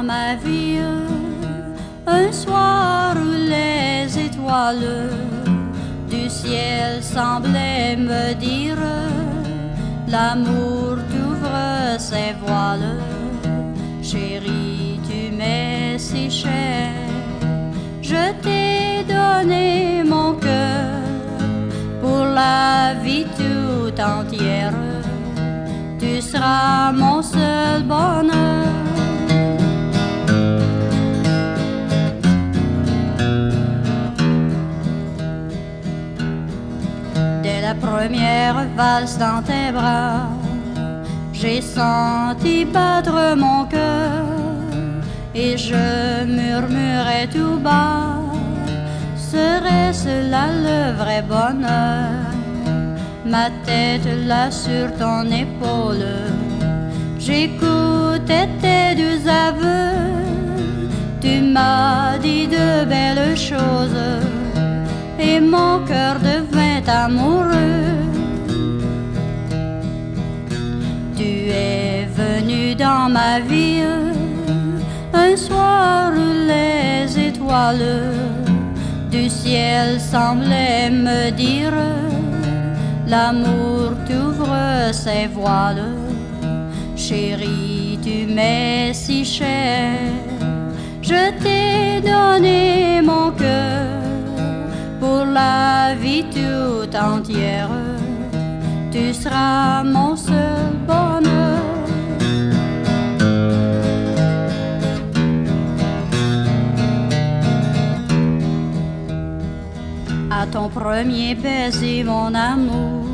ma vie, un soir où les étoiles du ciel semblaient me dire l'amour t'ouvre ses voiles. Chérie, tu m'es si cher, je t'ai donné mon cœur pour la vie tout entière. Tu seras mon seul bonheur. Dès la première valse dans tes bras, j'ai senti battre mon cœur et je murmurais tout bas, serait-ce là le vrai bonheur? Ma tête là sur ton épaule, j'écoutais tes doux aveux. Tu m'as dit de belles choses et mon cœur devint amoureux. Tu es venu dans ma vie un soir où les étoiles du ciel semblaient me dire l'amour t'ouvre ses voiles. Chérie, tu m'es si cher, je t'ai donné mon cœur pour la vie tout entière. Tu seras mon seul bonheur. À ton premier baiser, mon amour,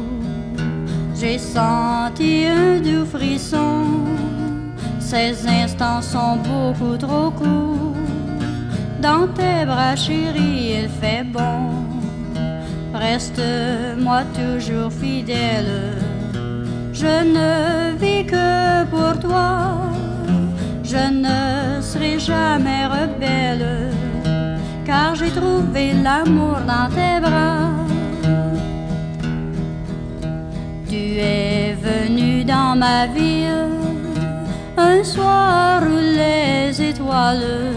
j'ai senti un doux frisson. Ces instants sont beaucoup trop courts. Dans tes bras, chérie, il fait bon. Reste-moi toujours fidèle. Je ne vis que pour toi. Je ne serai jamais rebelle, car j'ai trouvé l'amour dans tes bras. Tu es venu dans ma vie un soir où les étoiles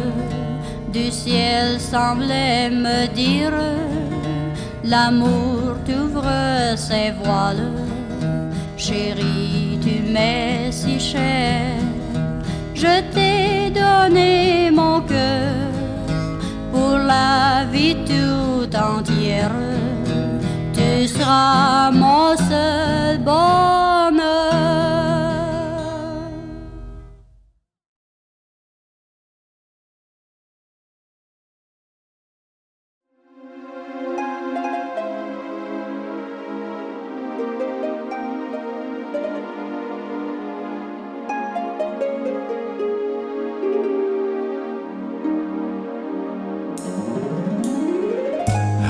du ciel semblaient me dire l'amour t'ouvre ses voiles. Chérie, tu m'es si cher, je t'ai donné mon cœur pour la vie tout entière. Tu seras mon seul bonheur.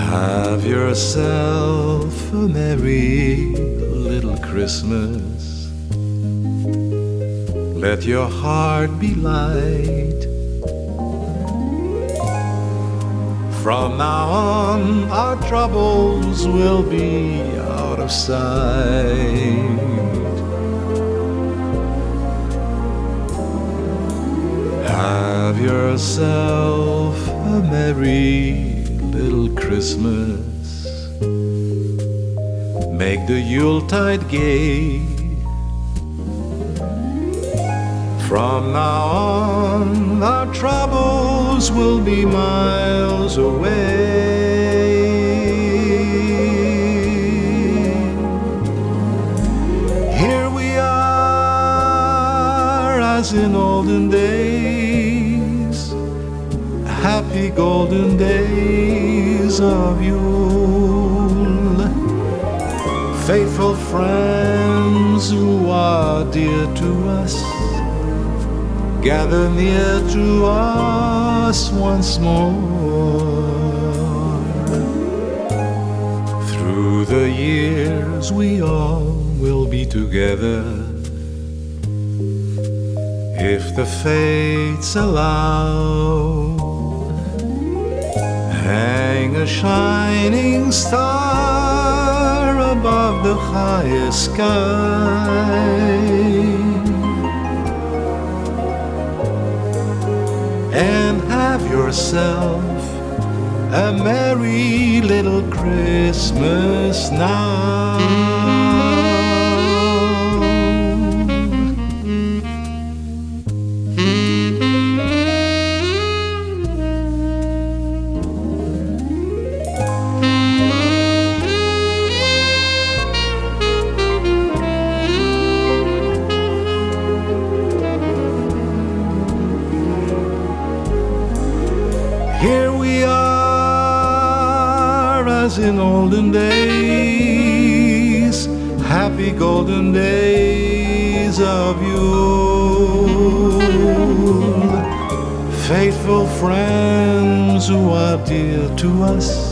Have yourself a merry little Christmas. Let your heart be light. From now on, our troubles will be out of sight. Have yourself a merry little Christmas. Make the Yuletide gay. From now on, our troubles will be miles away. Here we are, as in olden days, happy golden days of Yule. Faithful friends who are dear to us, gather near to us once more. Through the years we all will be together, if the fates allow. Hang a shining star above the highest sky. have yourself a merry little Christmas now. Here we are as in olden days, happy golden days of yore. Faithful friends who are dear to us,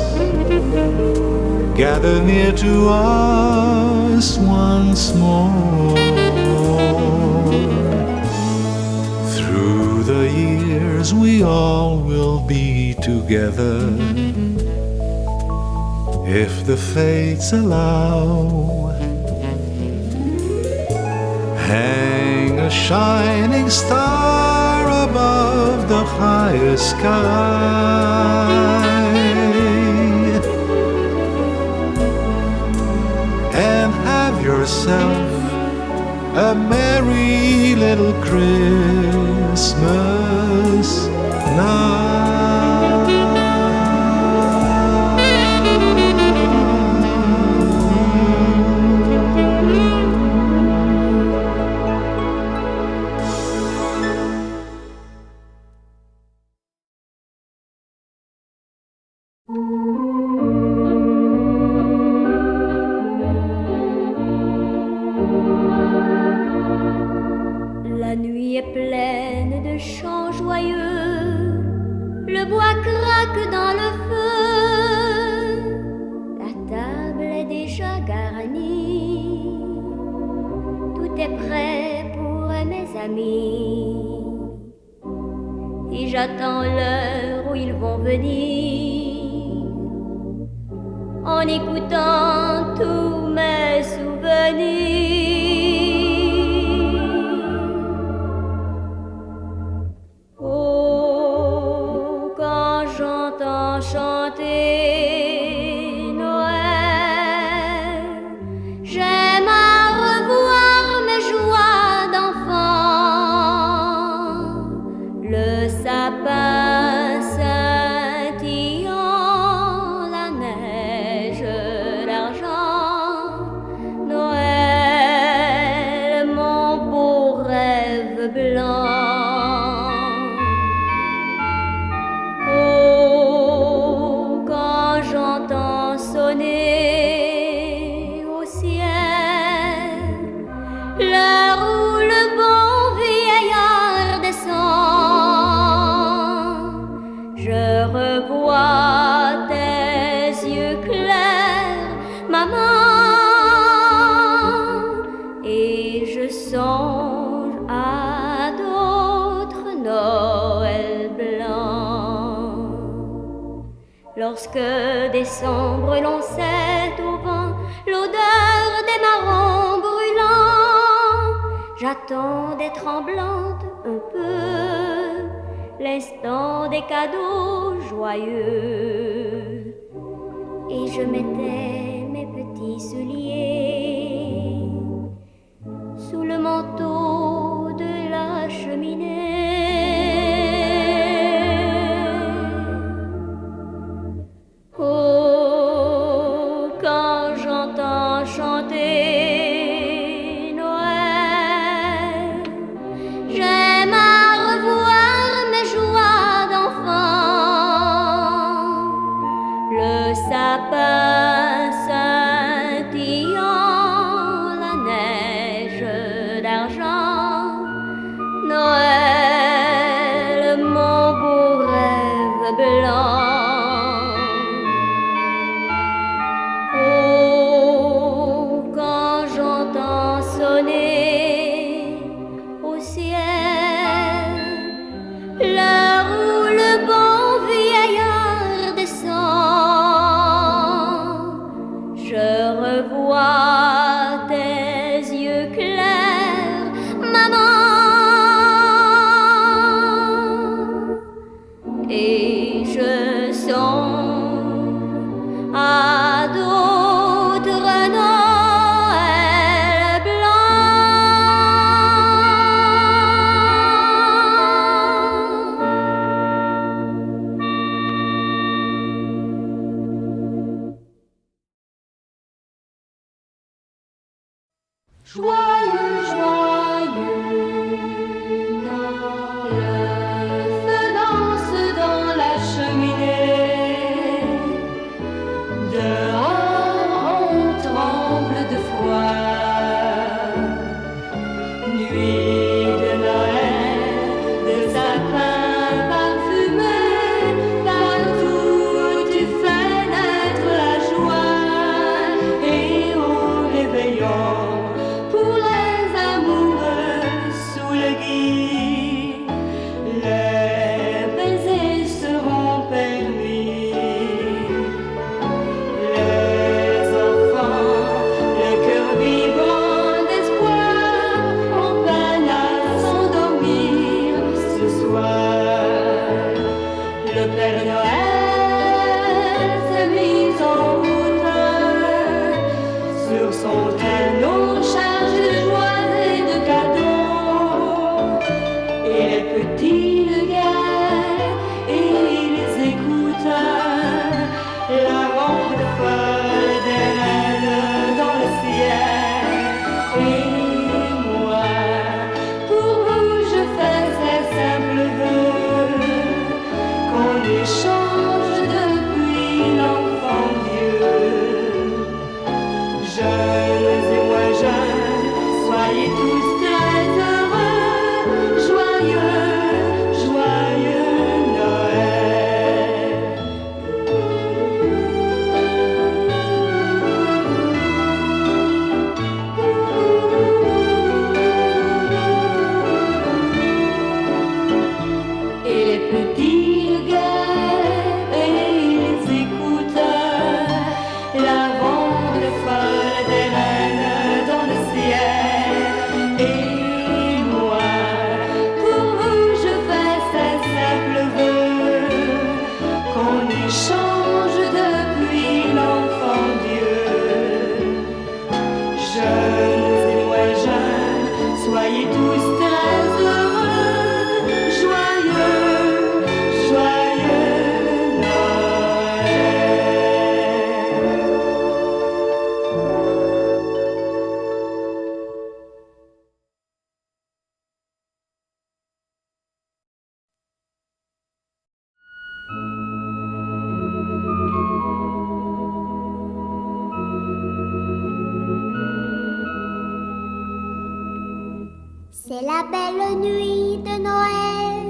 gather near to us once more. Through the years we all will be together, if the fates allow. Hang a shining star above the highest sky, and have yourself a merry little Christmas now. La nuit est pleine de chants joyeux, le bois craque dans le feu, la table est déjà garnie, tout est prêt pour mes amis, et j'attends l'heure où ils vont venir, en écoutant tous mes souvenirs. Chanter Noël, j'aime à revoir mes joies d'enfant, le sapin scintillant, la neige, l'argent, Noël, mon beau rêve blanc. Sonner au ciel, l'heure où le bon vieillard descend, je revois tes yeux clairs, maman, et je songe à d'autres Noëls blancs. Lorsque décembre l'on sait au vent l'odeur des marrons brûlants, j'attends des tremblantes un peu l'instant des cadeaux joyeux, et je mettais mes petits souliers sous le manteau de la cheminée. Oh, quand j'entends chanter Noël, j'aime à revoir mes joies d'enfant, le sapin scintillant, la neige d'argent, Noël, mon beau rêve blanc. Au ciel, l'heure où le bon vieillard descend, Joyeux, joyeux Noël. Le feu danse dans la cheminée. Dehors on tremble de froid. Nuit de Noël, de sapins parfumés, partout tu fais naître la joie. Et au réveillon, pour les amoureux sous le gui, les baisers seront permis. Les enfants, le cœur vibrant d'espoir, ont peine à s'endormir ce soir. Le Père Noël s'est mis en route sur son traîneau chargé de joie et de cadeaux. Et les petits le guettent et les écoutent. La ronde folle des reines dans le ciel. Et moi, pour vous, je fais ces simples vœux qu'on échange depuis l'enfant Dieu. Jeunes et moins jeunes, soyez tous très heureux. Joyeux, joyeux Noël. Et les petits le guettent et les écoutent. La ronde folle des reines dans le ciel. Et moi, pour vous, je fais ces simples vœux qu'on échange depuis l'enfant Dieu. Jeunes et moins jeunes, soyez tous très heureux. Joyeux, joyeux Noël. C'est la belle nuit de Noël,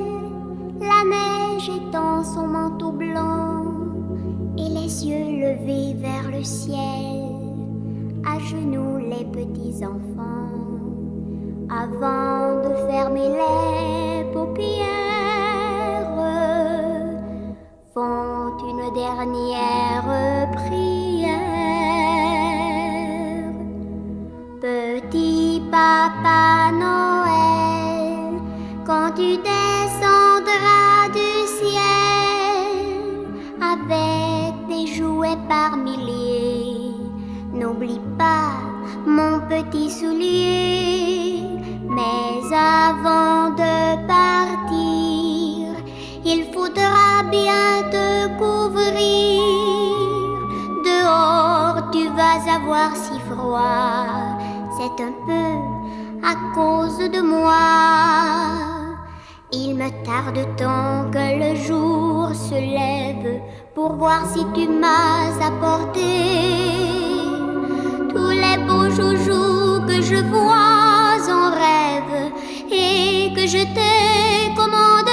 la neige étend son manteau blanc et les yeux levés vers le ciel, à genoux les petits enfants, avant de fermer les paupières, font une dernière prière. Petit Papa Noël, quand tu descendras du ciel avec tes jouets par milliers, n'oublie pas mon petit soulier. Mais avant de partir, il faudra bien te couvrir. Dehors, tu vas avoir si froid. C'est un peu à cause de moi. Il me tarde tant que le jour se lève pour voir si tu m'as apporté tous les beaux joujoux que je vois en rêve et que je t'ai commandés.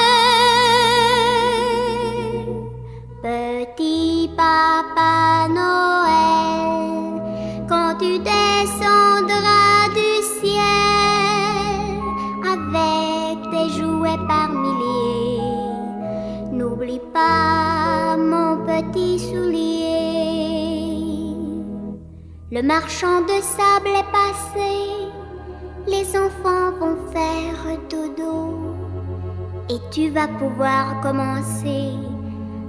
Petit Papa Noël, quand tu descendras du ciel avec tes jouets par milliers, n'oublie pas mon petit soulier. Le marchand de sable est passé, les enfants vont faire dodo et tu vas pouvoir commencer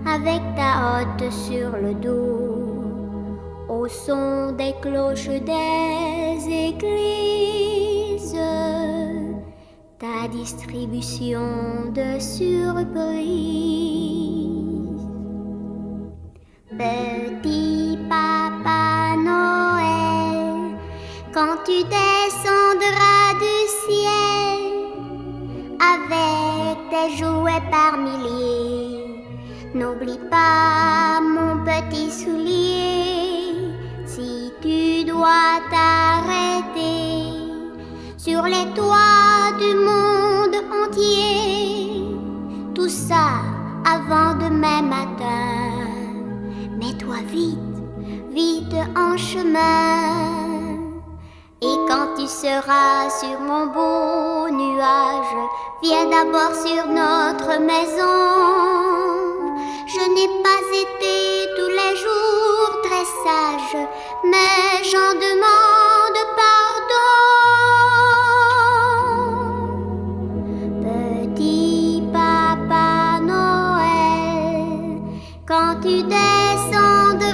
avec ta hotte sur le dos, au son des cloches des églises, ta distribution de surprises. Petit Papa Noël, quand tu descends tes jouets par milliers. N'oublie pas mon petit soulier, si tu dois t'arrêter sur les toits du monde entier. Tout ça avant demain matin. Mets-toi vite, vite en chemin. Et quand tu seras sur mon beau nuage, viens d'abord sur notre maison. Je n'ai pas été tous les jours très sage, mais j'en demande pardon. Petit Papa Noël, quand tu descendras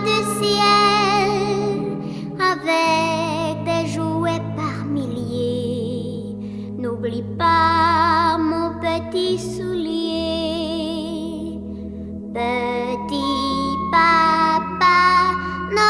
du ciel avec tes jouets par milliers, n'oublie pas mon petit soulier. Petit Papa Noël.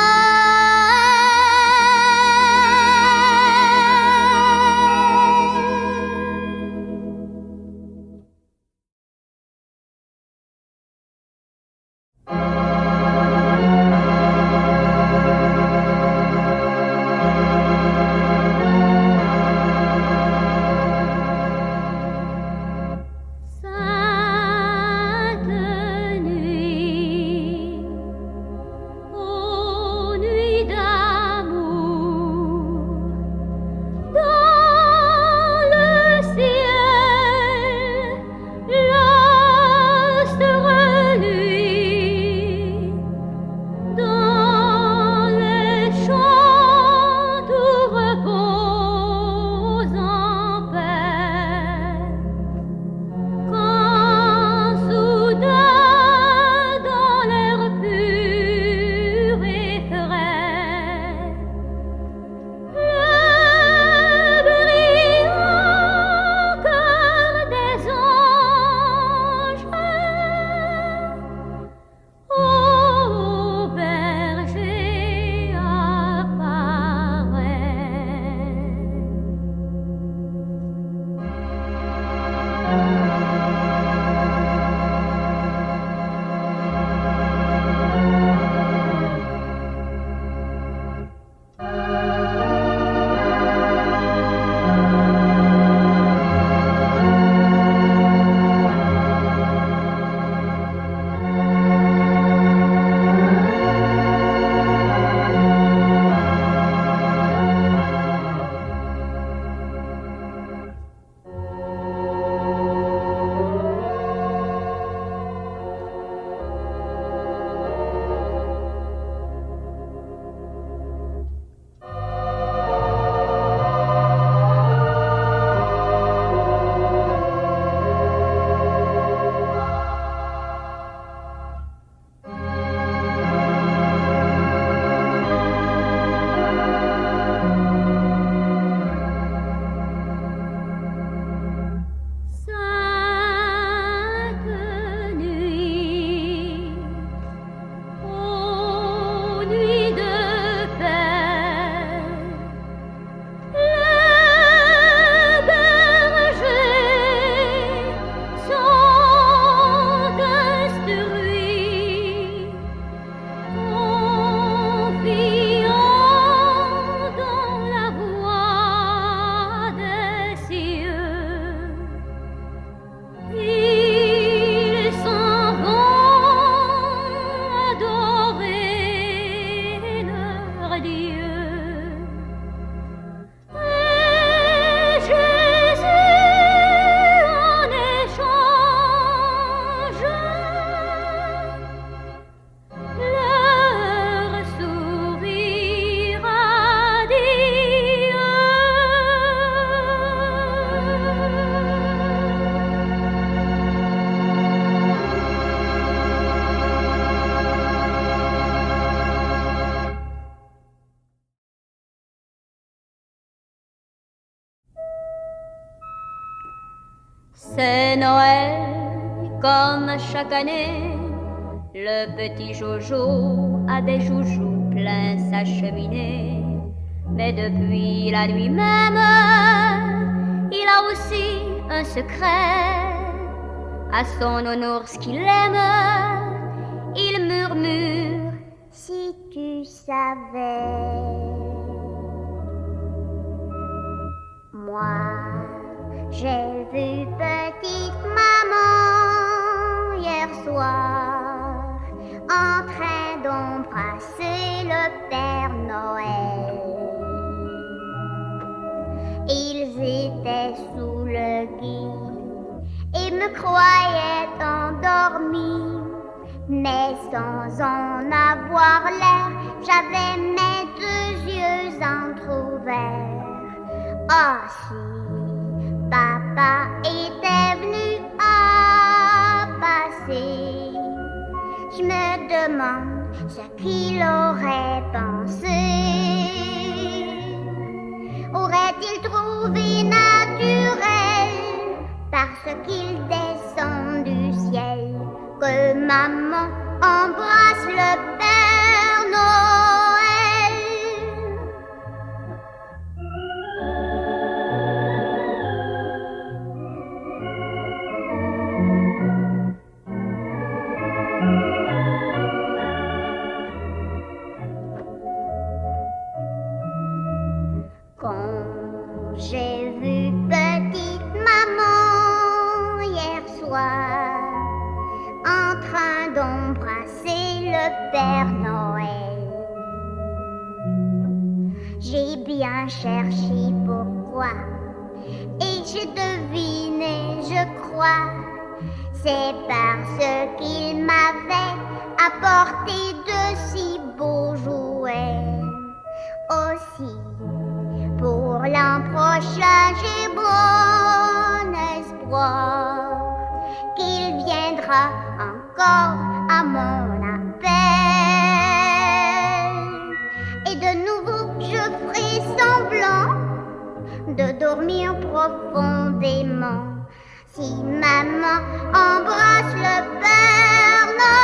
C'est Noël, comme chaque année, le petit Jojo a des joujoux plein sa cheminée. Mais depuis la nuit même, il a aussi un secret. à son nounours qu'il aime. Il murmure, si tu savais. Moi, j'ai vu petite maman hier soir en train d'embrasser le Père Noël. Ils étaient sous le gui et me croyaient endormi, mais sans en avoir l'air, j'avais mes deux yeux entr'ouverts. Oh, si papa était venu à passer, je me demande ce qu'il aurait pensé. Aurait-il trouvé naturel, parce qu'il descend du ciel, que maman embrasse le Père Noël? Quand j'ai vu petite maman hier soir en train d'embrasser le Père Noël, j'ai bien cherché pourquoi et j'ai deviné, je crois, c'est parce qu'il m'avait apporté de si beaux jouets. Aussi, pour l'an prochain, j'ai bon espoir qu'il viendra encore à mon appel. Et de nouveau, je ferai semblant de dormir profondément si maman embrasse le Père Noël.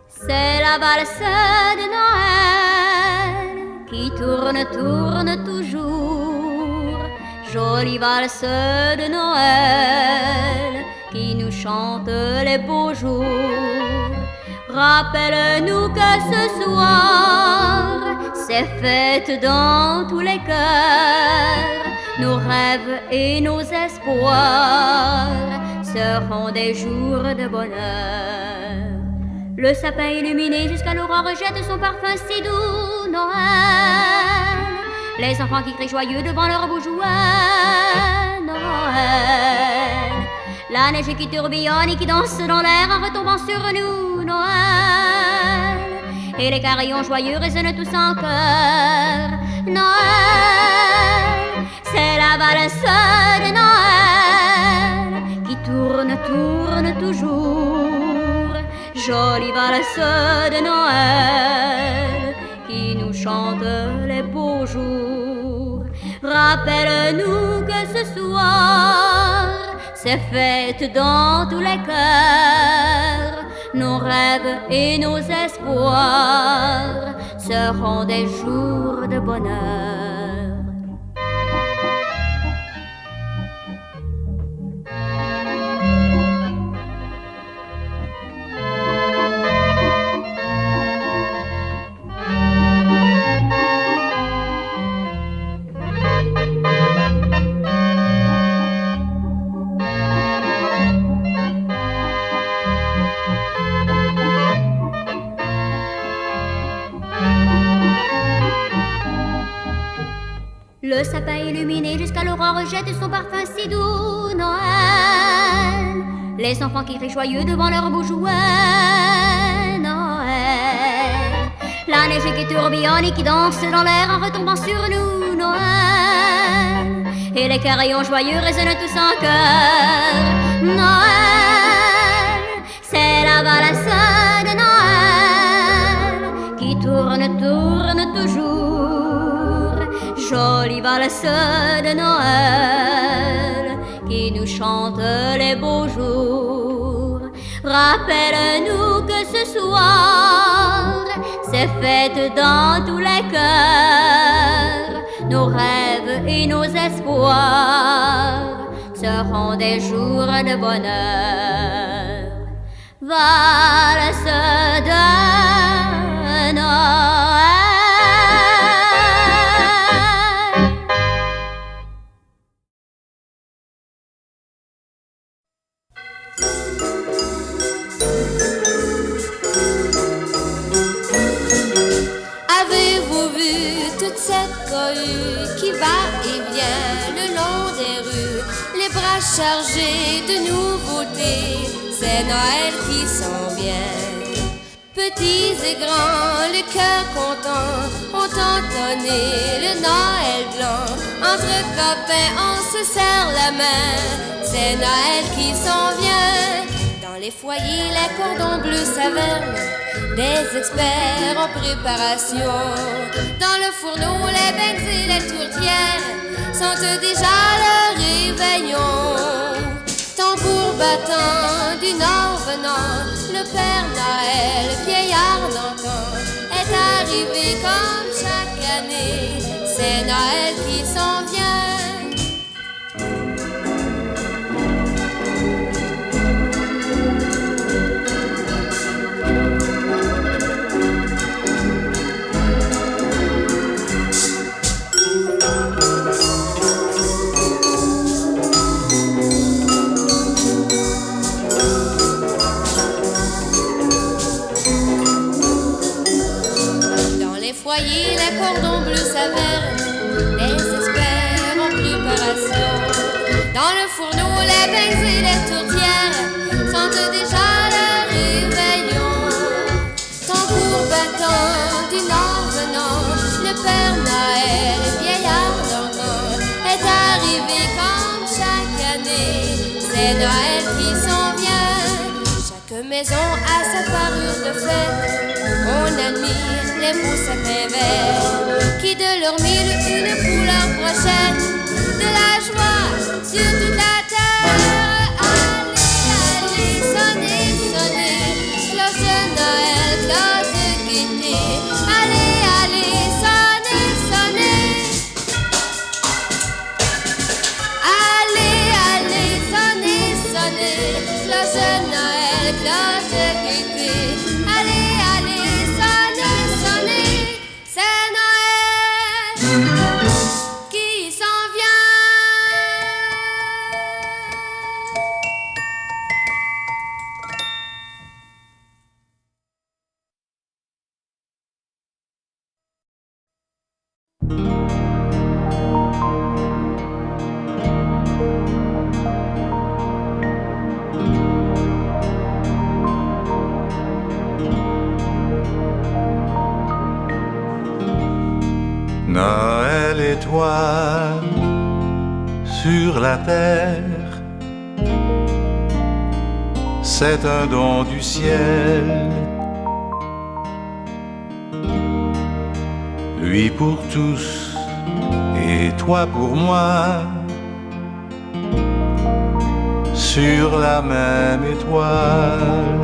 C'est la valse de Noël qui tourne, tourne toujours. Jolie valse de Noël qui nous chante les beaux jours. Rappelle-nous que ce soir, c'est fête dans tous les cœurs. Nos rêves et nos espoirs seront des jours de bonheur. Le sapin illuminé jusqu'à l'aurore jette son parfum si doux, Noël. Les enfants qui crient joyeux devant leurs beaux jouets, Noël. La neige qui tourbillonne et qui danse dans l'air en retombant sur nous, Noël. Et les carillons joyeux résonnent tous en chœur, Noël. C'est la valse de Noël qui tourne, tourne toujours. Jolie valse de Noël qui nous chante les beaux jours. Rappelle-nous que ce soir, c'est fête dans tous les cœurs. Nos rêves et nos espoirs seront des jours de bonheur. Le sapin illuminé jusqu'à l'aurore jette son parfum si doux, Noël. Les enfants qui crient joyeux devant leurs beaux jouets, Noël. La neige qui tourbillonne et qui danse dans l'air en retombant sur nous, Noël. Et les carillons joyeux résonnent tous en chœur, Noël. C'est la valse de Noël qui tourne, tourne toujours. Jolie valse de Noël qui nous chante les beaux jours. Rappelle-nous que ce soir, c'est fête dans tous les cœurs. Nos rêves et nos espoirs seront des jours de bonheur. Valse de Noël. Avez-vous vu toute cette cohue qui va et vient le long des rues, les bras chargés de nouveautés, c'est Noël qui s'en vient. Petits et grands, le cœur content, ont entonné le Noël blanc. Entre copains, on se serre la main, c'est Noël qui s'en vient. Dans les foyers, les cordons bleus savernent, des experts en préparation. Dans le fourneau, les beignes et les tourtières sentent déjà le réveillon. Tambour battant du nord venant, le Père Noël, vieillard d'antan, est arrivé comme chaque année. C'est Noël qui s'en vient. Les cordons bleus savernent, des experts en préparation. Dans le fourneau, les beignes et les tourtières sentent déjà le réveillon. Tambour battant du nord venant, le Père Noël, vieillard d'antan, est arrivé comme chaque année. C'est Noël qui s'en vient. Chaque maison a sa parure de fête. On admire les beaux sapins verts qui de leur mille une couleur prochaine, de la joie sur toute la terre. Allez, allez, sonnez, sonnez, cloche de Noël, cloche de gaieté. Allez, allez, sonnez, sonnez. Allez, allez, sonnez, sonnez, cloche de Noël, cloche de gaieté. Allez, allez, sonnez, sonnez, c'est Noël qui s'en vient. Noël étoile sur la terre, c'est un don du ciel. Lui pour tous et toi pour moi, sur la même étoile.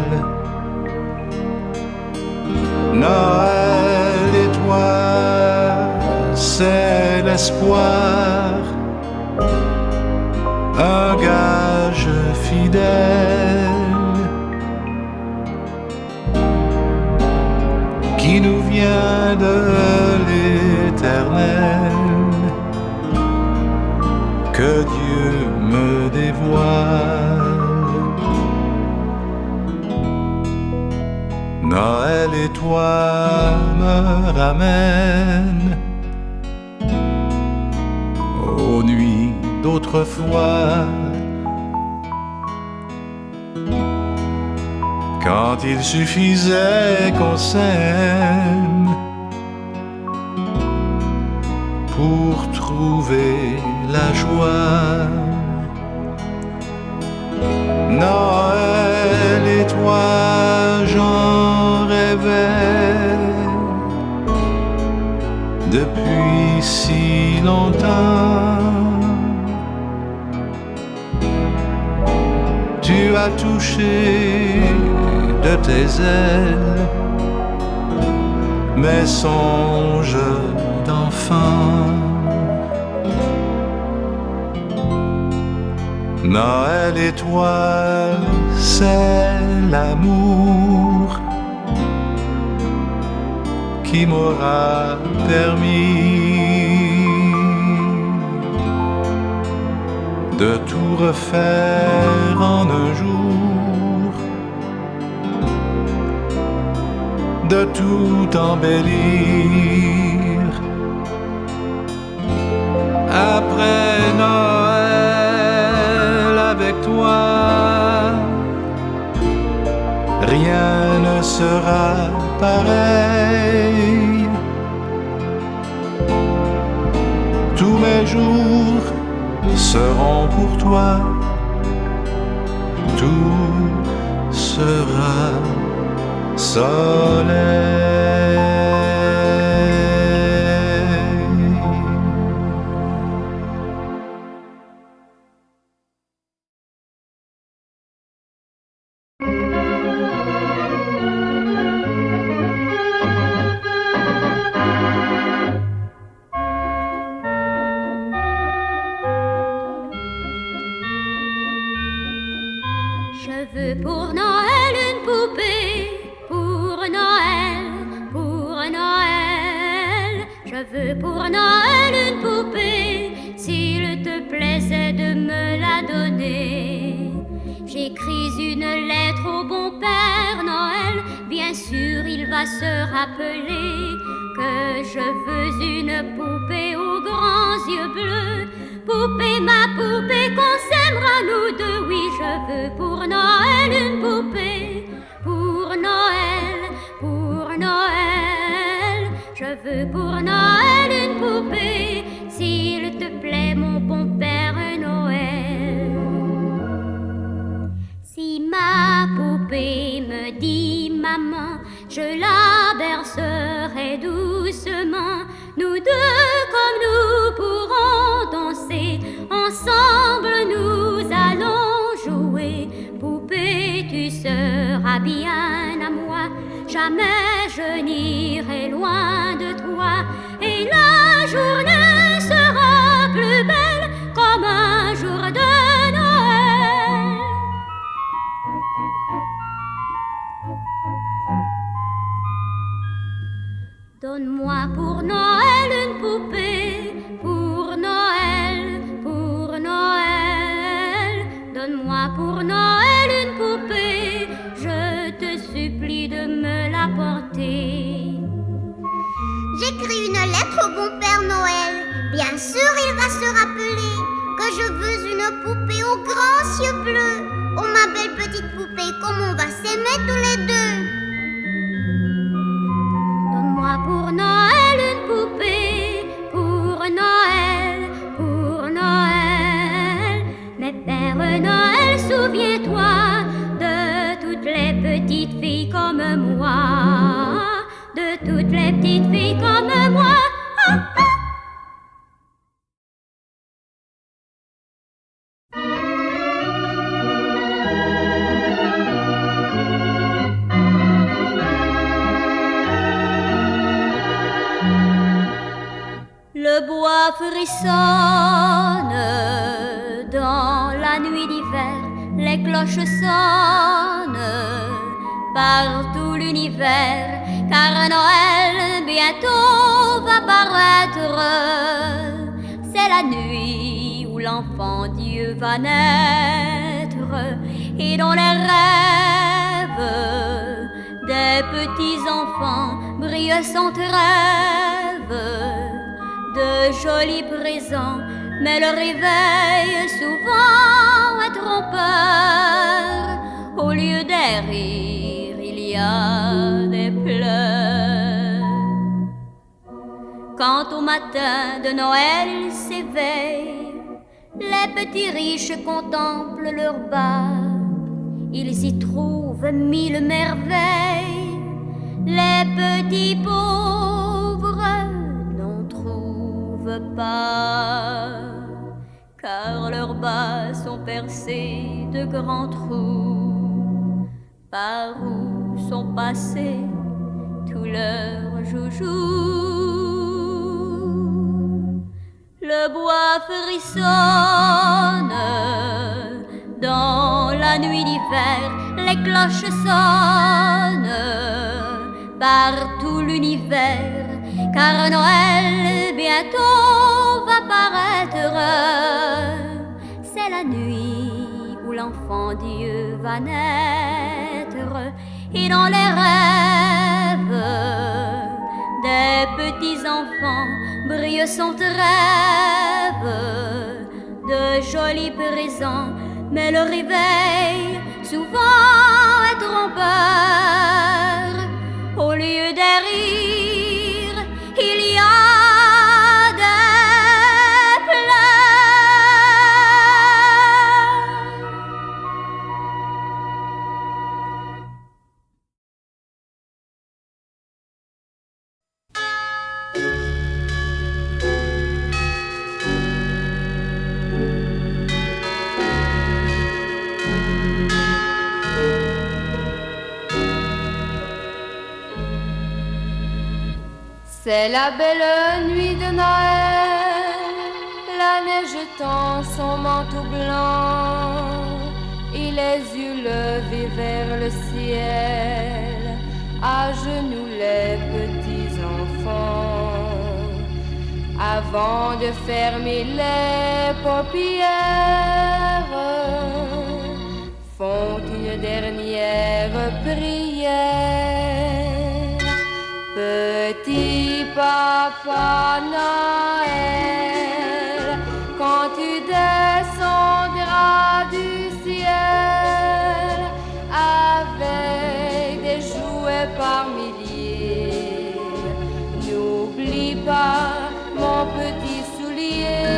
Noël étoile, c'est l'espoir, un gage fidèle qui nous vient de l'Éternel, que Dieu me dévoile. Noël et toi me ramène aux nuits d'autrefois, quand il suffisait qu'on s'aime pour trouver la joie. Noël et toi, j'en rêvais depuis si longtemps. Tu tu as touché de tes ailes mes songes d'enfant. Noël et toi, c'est l'amour qui m'aura permis de tout refaire en un jour, de tout embellir. Après Noël avec toi, rien ne sera pareil. Tous mes jours seront pour toi, tout sera soleil. Je veux pour Noël une poupée, pour Noël, pour Noël. Je veux pour Noël une poupée, s'il te plaisait de me la donner. J'écris une lettre au bon Père Noël, bien sûr il va se rappeler que je veux une poupée aux grands yeux bleus. Poupée, ma poupée, qu'on s'aimera nous deux. Oui, je veux pour Noël une poupée, pour Noël, pour Noël. Je veux pour Noël une poupée, s'il te plaît mon bon Père Noël. Si ma poupée me dit maman, je la bercerai doucement. Nous deux comme nous pourrons danser, ensemble nous allons jouer. Poupée, tu seras bien à moi, jamais je n'irai loin de toi. Et la journée sera plus belle comme un jour de Noël. Donne-moi pour Noël une poupée, pour Noël, pour Noël. Donne-moi pour Noël une poupée, je te supplie de me la porter. J'écris une lettre au bon Père Noël, bien sûr il va se rappeler que je veux une poupée aux grands yeux bleus. Oh ma belle petite poupée, comme on va s'aimer tous les deux. Donne-moi pour Noël une poupée, pour Noël, pour Noël. Mais Père Noël, souviens-toi de toutes les petites filles comme moi, de toutes les petites filles comme moi. Ah, ah. Le bois frissonne dans la nuit d'hiver, les cloches sonnent par tout l'univers, car Noël bientôt va paraître. C'est la nuit où l'enfant Dieu va naître, et dans les rêves des petits enfants brille son rêve. De jolis présents, mais le réveil souvent est trompeur. Au lieu des rires, il y a des pleurs. Quand au matin de Noël ils s'éveillent, les petits riches contemplent leur bas. Ils y trouvent mille merveilles. Les petits pauvres n'en trouvent pas, car leurs bas sont percés de grands trous par où sont passés tous leurs joujoux. Le bois frissonne dans la nuit d'hiver, les cloches sonnent par tout l'univers, car Noël bientôt va paraître. C'est la nuit où l'enfant Dieu va naître, et dans les rêves des petits enfants brille son rêve de jolis présents, mais le réveil souvent est trompeur. Au lieu des rires, il y a des pleurs. C'est la belle nuit de Noël, la neige tend son manteau blanc et les yeux levés vers le ciel, à genoux les petits enfants. Avant de fermer les paupières, font une dernière prière. Petit papa Noël, quand tu descendras du ciel avec des jouets par milliers, n'oublie pas mon petit soulier.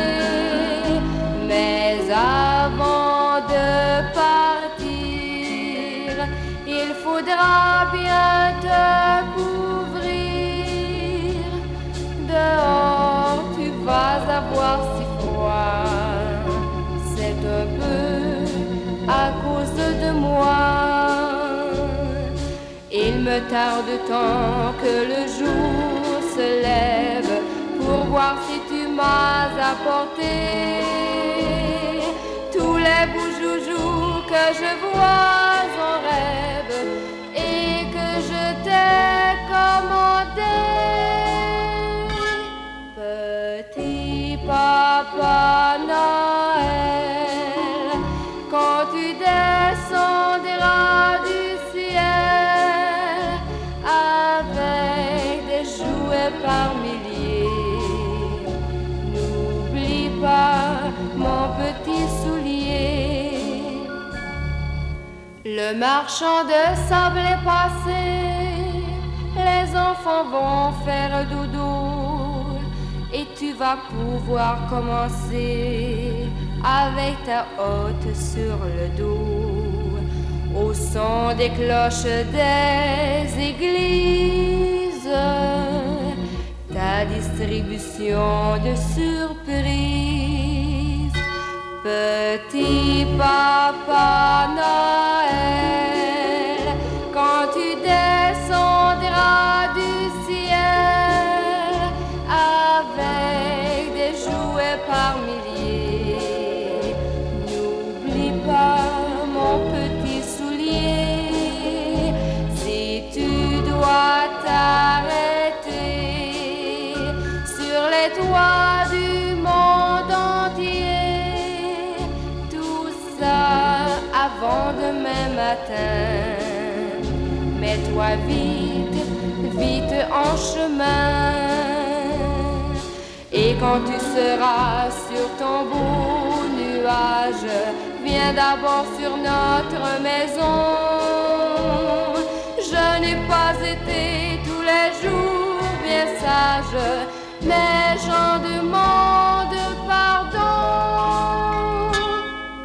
Mais avant de partir, il faudra bien te couvrir. Dehors, tu vas avoir si froid. C'est un peu à cause de moi. Il me tarde tant que le jour se lève pour voir si tu m'as apporté tous les beaux joujoux que je vois en rêve et que je t'ai commandé. Petit papa Noël, quand tu descendras du ciel avec des jouets par milliers, n'oublie pas mon petit soulier. Le marchand de sable est passé, les enfants vont faire dodo et tu vas pouvoir commencer avec ta hotte sur le dos, au son des cloches des églises, ta distribution de surprises. Petit papa Noël, quand tu descendras du ciel avec des jouets par milliers, n'oublie pas mon petit soulier. Si tu dois t'arrêter sur les toits du monde entier, tout ça avant demain matin, mets-toi vite, vite en chemin. Et quand tu seras sur ton beau nuage, viens d'abord sur notre maison. Je n'ai pas été tous les jours bien sage, mais j'en demande pardon.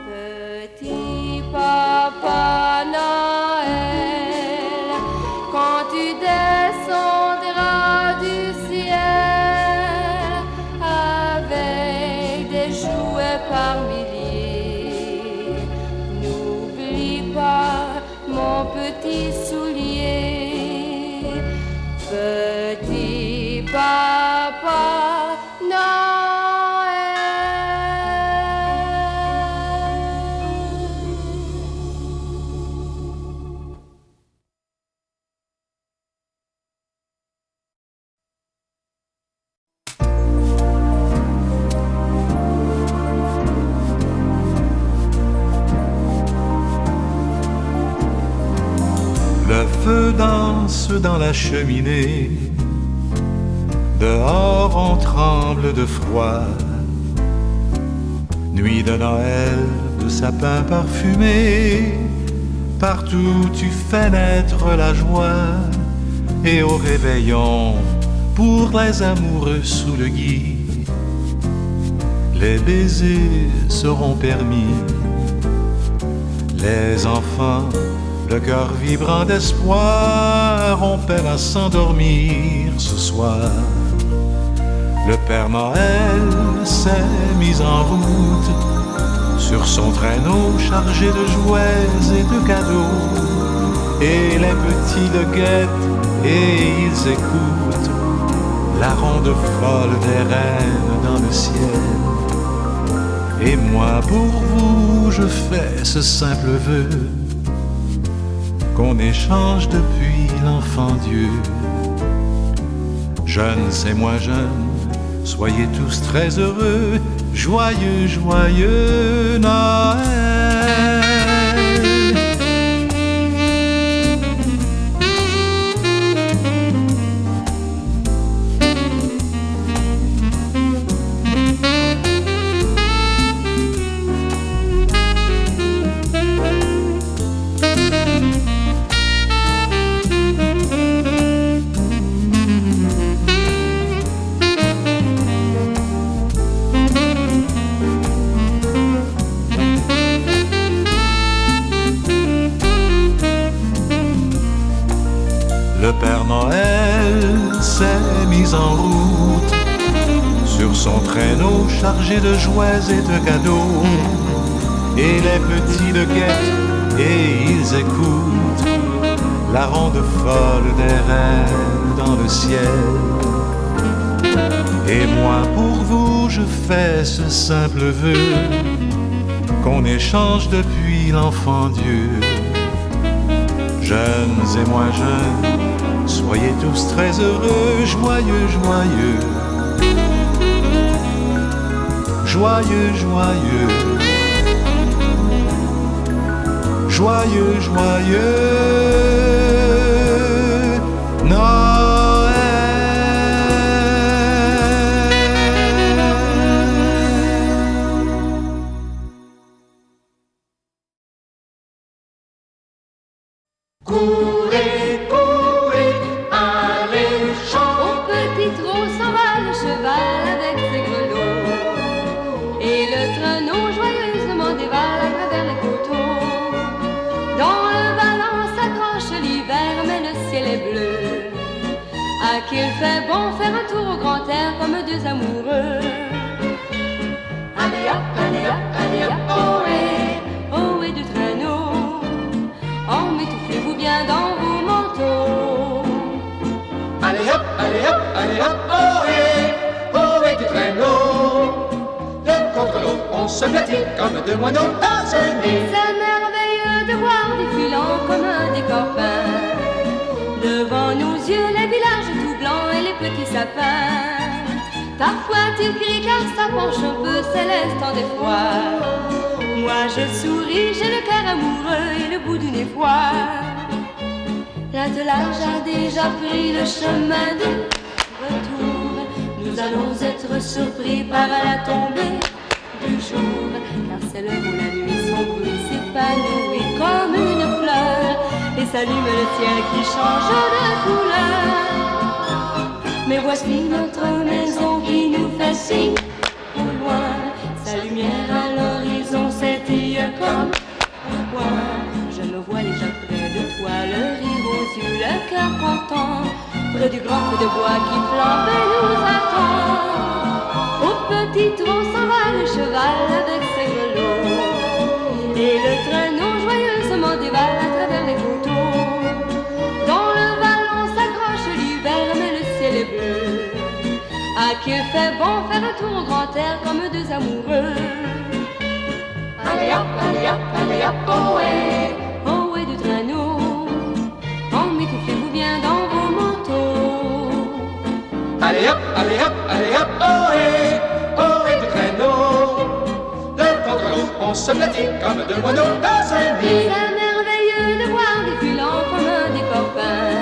Petit papa Noël, quand tu descendras du ciel avec des jouets par milliers, nous danse dans la cheminée. Dehors on tremble de froid. Nuit de Noël, de sapins parfumés. Partout tu fais naître la joie. Et au réveillon, pour les amoureux sous le gui, les baisers seront permis. Les enfants, le cœur vibrant d'espoir, ont peine à s'endormir ce soir. Le Père Noël s'est mis en route sur son traîneau chargé de jouets et de cadeaux. Et les petits le guettent et ils écoutent la ronde folle des reines dans le ciel. Et moi pour vous je fais ce simple vœu, qu'on échange depuis l'enfant Dieu. Jeunes et moins jeunes, soyez tous très heureux. Joyeux, joyeux Noël. Le Père Noël s'est mis en route sur son traîneau chargé de jouets et de cadeaux. Et les petits le guettent et ils écoutent la ronde folle des reines dans le ciel. Et moi pour vous je fais ce simple vœu, qu'on échange depuis l'enfant Dieu. Jeunes et moins jeunes, soyez tous très heureux. Joyeux, joyeux. Joyeux, joyeux. Joyeux, joyeux Noël. Courez, courez, allez, chant. Au petit trot s'en va le cheval avec ses grelots. Et le traîneau joyeusement dévale à travers les coteaux. Dans le vallon s'accroche l'hiver, mais le ciel est bleu. À qu'il fait bon faire un tour au grand air comme deux amoureux. Allez hop, allez hop, allez hop, ohé, ohé du traîneau. Emmitouflez-vous bien dans vos manteaux. Allez hop, ohé, ohé du traîneau. L'un contre l'autre, on se platine comme deux moineaux passionnés. C'est merveilleux de voir défilant comme un décor peint. Devant nos yeux, les villages tout blancs et les petits sapins. Parfois tu cries car ça penche un peu, céleste en d'effroi. Moi je souris, j'ai le cœur amoureux et le bout du nez froid. L'attelage a déjà pris le chemin du retour. Nous allons être surpris par la tombée du jour. Car c'est l'heure où la nuit son bruit s'épanouit comme une fleur et s'allume le ciel qui change de couleur. Mais voici notre maison qui nous fait signe au loin. Sa lumière à l'horizon s'étille comme un point. Je me vois déjà près de toi, le rire aux yeux, le cœur content. Près du grand feu de bois qui flambe et nous attend. Au petit trot s'en va le cheval avec ses grelots. Et le traîneau joyeusement dévale à travers les coteaux. Dans le vallon s'accroche l'hiver, mais le ciel est bleu. À qu'il fait bon faire un tour au grand air comme deux amoureux. Allez hop, ohé, ohé du traîneau. Emmitouflez-vous bien dans vos manteaux. Allez hop, ohé, ohé du traîneau. L'un contre l'autre, on se platine comme deux moineaux passionnés. C'est merveilleux de voir défilant comme un décor peint.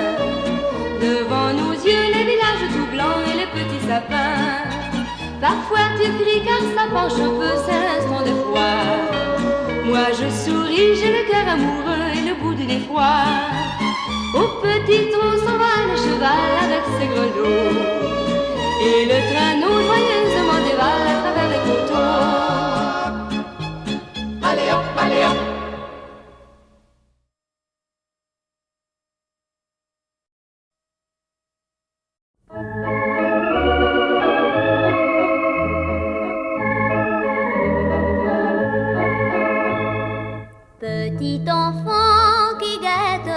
Parfois tu cries car ça penche un peu, c'est l'instant de foi. Moi je souris, j'ai le cœur amoureux et le bout de l'effroi. Au petit trot s'en va le cheval avec ses grelots, et le traîneau joyeusement dévale à travers les coteaux. Allez hop, allez hop. Petit enfant qui guette,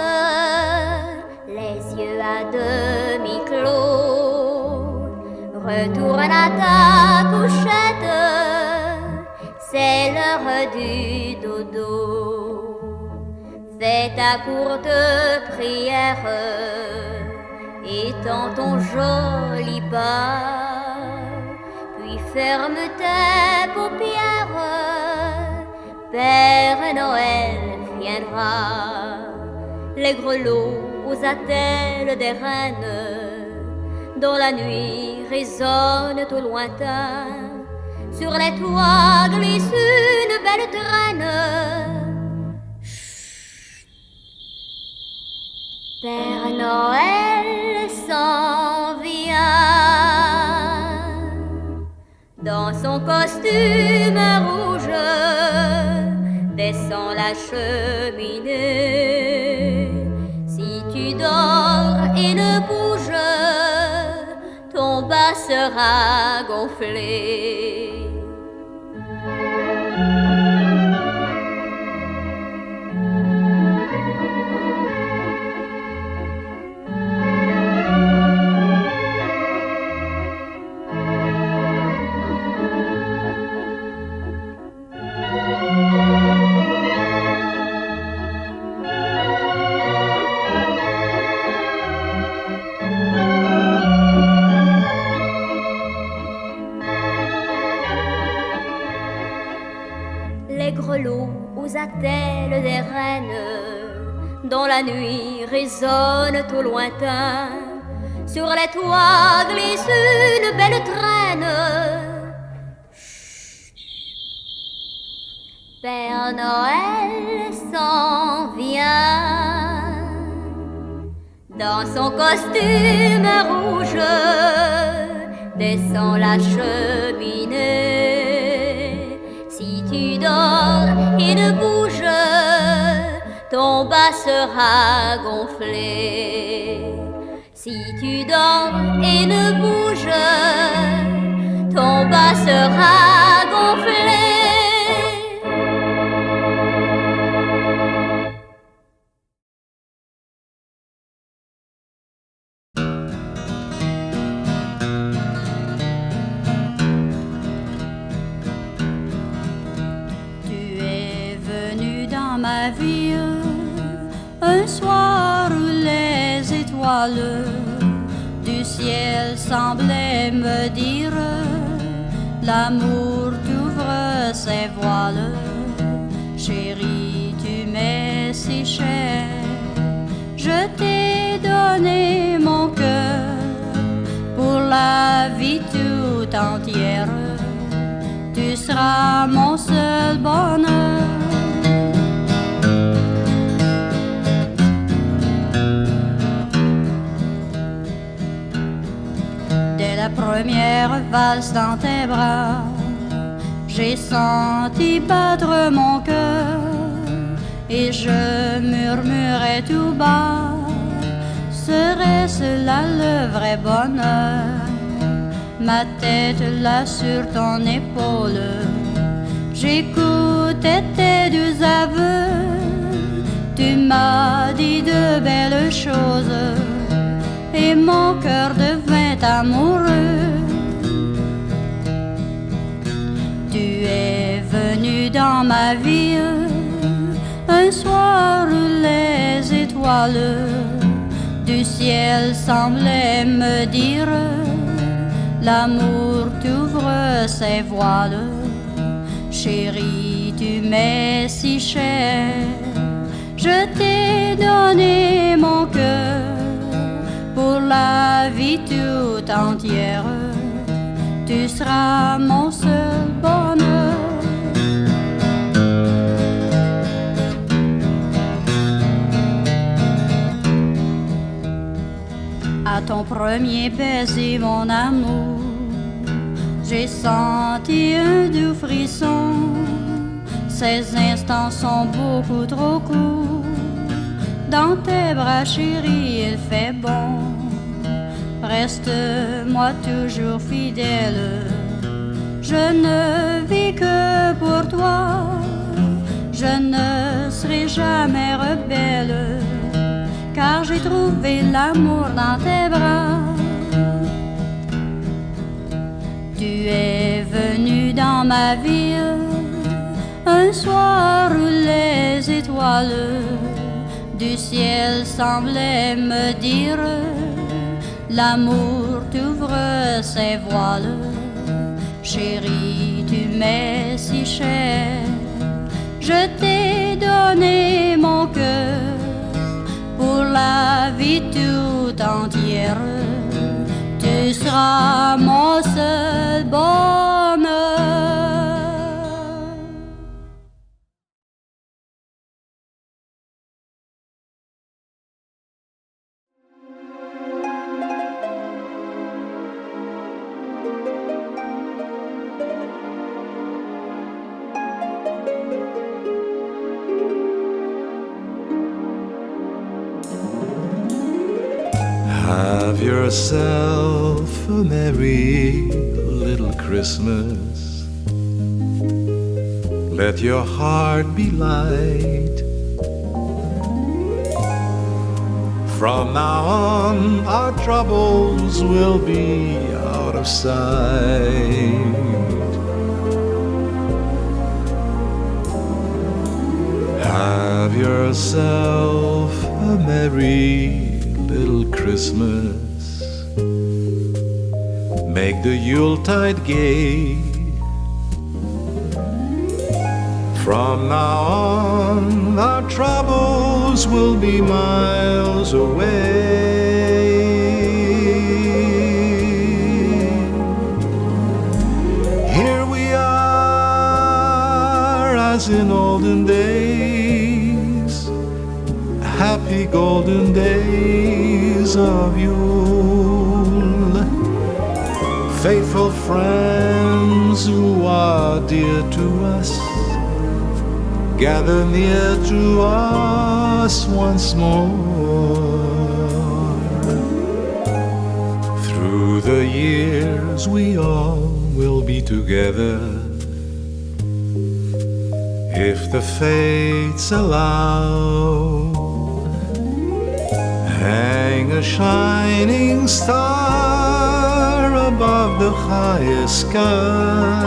les yeux à demi clos, retourne à ta couchette, c'est l'heure du dodo. Fais ta courte prière, étends ton joli pas, puis ferme tes paupières. Père Noël viendra, les grelots aux attelles des reines, dans la nuit résonnent au lointain, sur les toits glisse une belle traîne. Chut. Père Noël s'en vient, dans son costume rouge, descend la cheminée. Si tu dors et ne bouges, ton bas sera gonflé. Aux attelles des reines, dans la nuit résonnent au lointain, sur les toits glisse une belle traîne. Chut. Père Noël s'en vient, dans son costume rouge, descend la cheminée. Si tu dors et ne bouge, ton bas sera gonflé. Si tu dors et ne bouge, ton bas sera gonflé. Ma vie, un soir où les étoiles du ciel semblaient me dire l'amour t'ouvre ses voiles. Chérie, tu m'es si cher, je t'ai donné mon cœur pour la vie tout entière. Tu seras mon seul bonheur. La première valse dans tes bras, j'ai senti battre mon cœur et je murmurais tout bas, serait-ce là le vrai bonheur? Ma tête là sur ton épaule, j'écoutais tes doux aveux, tu m'as dit de belles choses et mon cœur devint amoureux. Tu es venu dans ma vie un soir où les étoiles du ciel semblaient me dire l'amour t'ouvre ses voiles. Chérie, tu m'es si cher, je t'ai donné mon cœur pour la vie tout entière. tu seras mon seul bonheur. À ton premier baiser, mon amour, j'ai senti un doux frisson. Ces instants sont beaucoup trop courts. Dans tes bras chéris, il fait bon. Reste-moi toujours fidèle. Je ne vis que pour toi. Je ne serai jamais rebelle, car j'ai trouvé l'amour dans tes bras. Tu es venu dans ma vie un soir où les étoiles du ciel semblaient me dire: l'amour t'ouvre ses voiles. Chérie, tu m'es si chère, je t'ai donné mon cœur pour la vie tout entière. Tu seras mon seul bonheur. Have yourself a merry little Christmas. Let your heart be light. From now on, our troubles will be out of sight. Have yourself a merry little Christmas. Make the Yuletide gay. From now on, our troubles will be miles away. Here we are, as in olden days, happy golden days of Yule. Faithful friends who are dear to us, gather near to us once more. Through the years we all will be together, if the fates allow. Hang a shining star above the highest sky,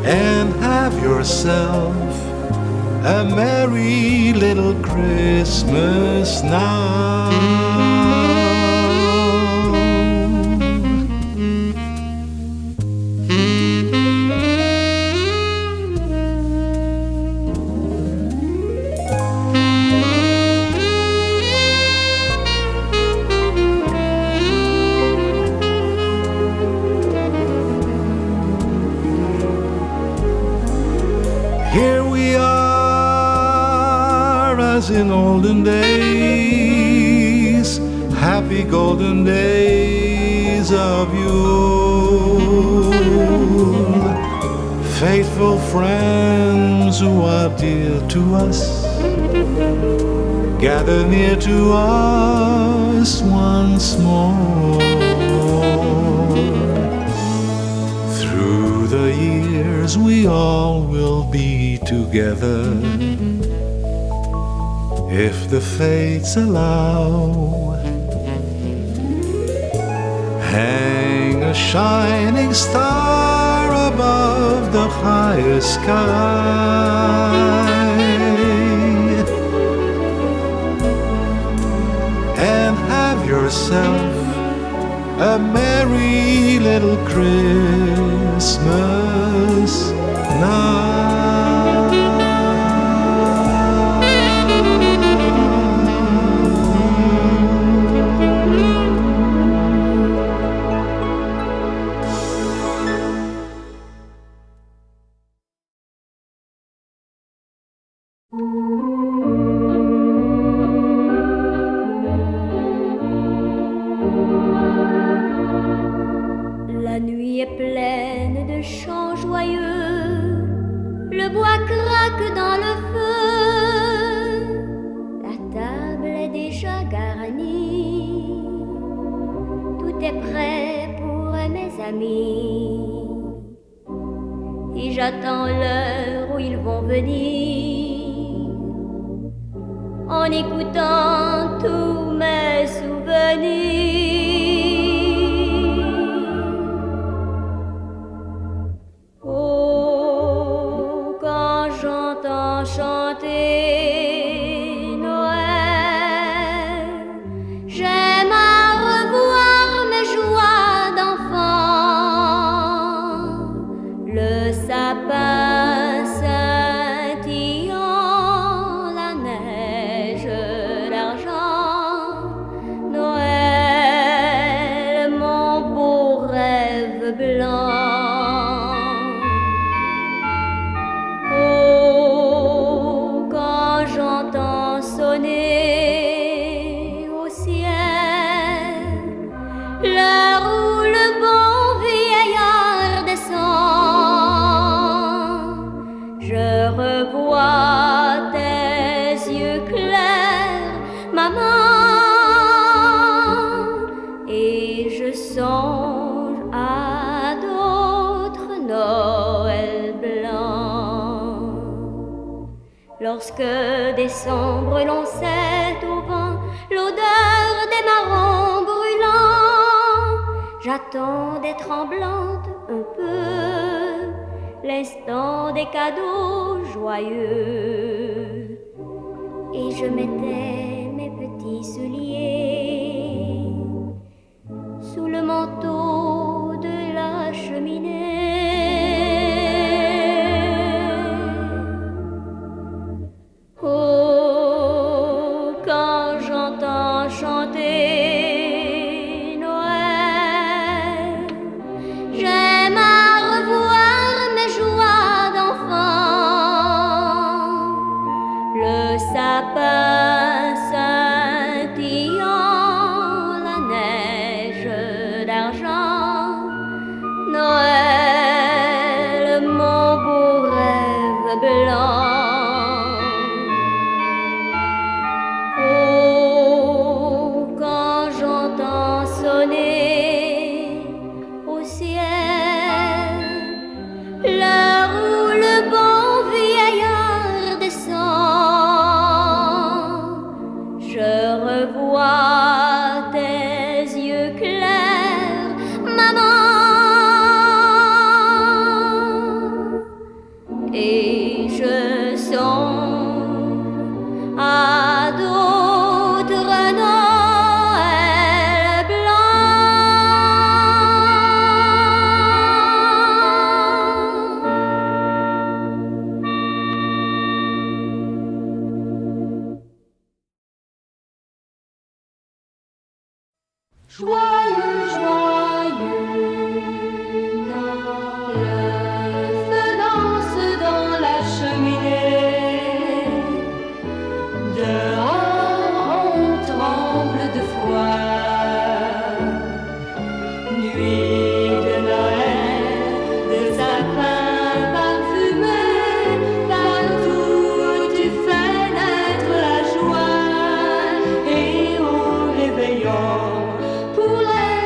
and have yourself a merry little Christmas now. Here we are, as in olden days, happy golden days of Yule. Faithful friends who are dear to us, gather near to us once more. Through the years we all will be together, if the fates allow. Hang a shining star above the highest sky, and have yourself a merry little Christmas now. le bois craque dans le feu, la table est déjà garnie, tout est prêt pour mes amis. Et j'attends l'heure où ils vont venir, en écoutant tous mes souvenirs. Oh, quand j'entends chanter Noël, j'aime à revoir mes joies d'enfant, le sapin scintillant, la neige, l'argent, Noël, mon beau rêve blanc. Oh, quand j'entends sonner au ciel l'heure où le bon vieillard descend, je revois tes yeux clairs, maman, et je songe à d'autres Noëls blancs. Lorsque décembre l'on sait au vent l'odeur des marrons brûlants, j'attends des tremblantes un peu l'instant des cadeaux joyeux. Et je mettais mes petits souliers sous le manteau de la cheminée. Oh, quand j'entends chanter Noël, j'aime à revoir mes joies d'enfant, le sapin scintillant, la neige d'argent, Noël, mon beau rêve blanc. Oh, quand j'entends sonner au ciel l'heure où le bon vieillard descend, je revois tes yeux clairs, maman, et je songe à d'autres Noëls blancs. Joyeux, joyeux Noël, le feu danse dans la cheminée. Dehors on tremble de froid. Nuit de Noël, de sapins parfumés, partout tu fais naître la joie. Et au réveillon, pour les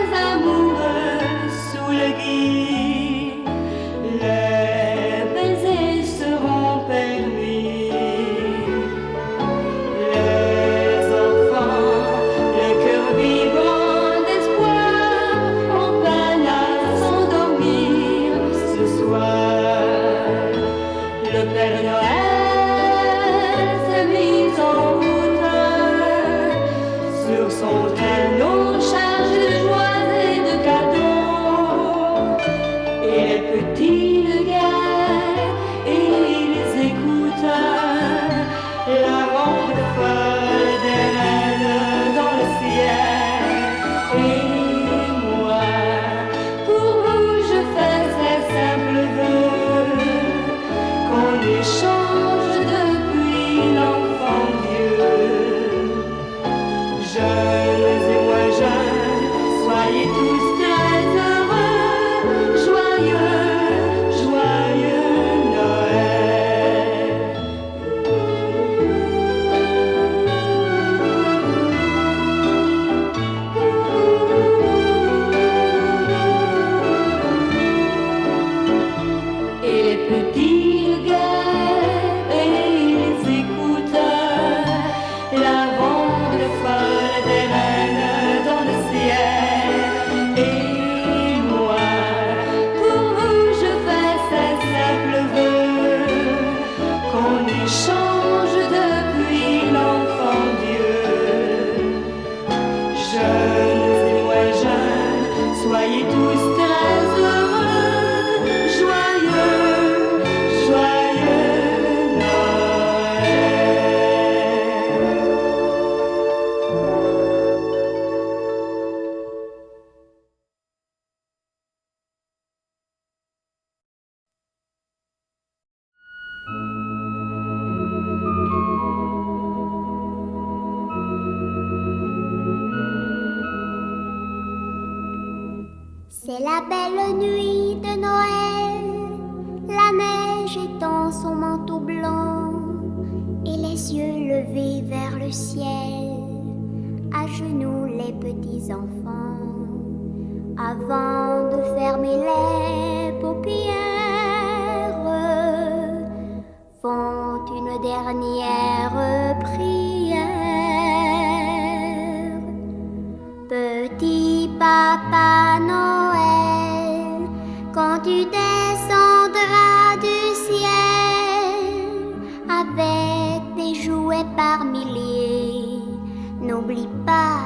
C'est la belle nuit de Noël, la neige étend son manteau blanc et les yeux levés vers le ciel, à genoux les petits enfants, avant de fermer les paupières, font une dernière prière. Petit Papa Noël, quand tu descendras du ciel avec tes jouets par milliers, n'oublie pas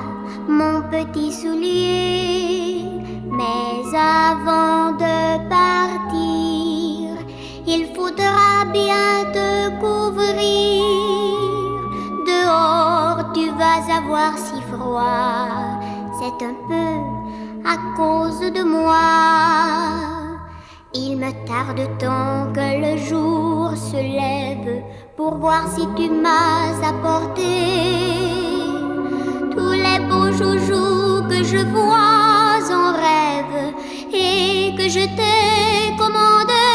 mon petit soulier. Mais avant de partir, il faudra bien te couvrir. Dehors, tu vas avoir si froid. C'est un peu à cause de moi. Il me tarde tant que le jour se lève pour voir si tu m'as apporté tous les beaux joujoux que je vois en rêve et que je t'ai commandé.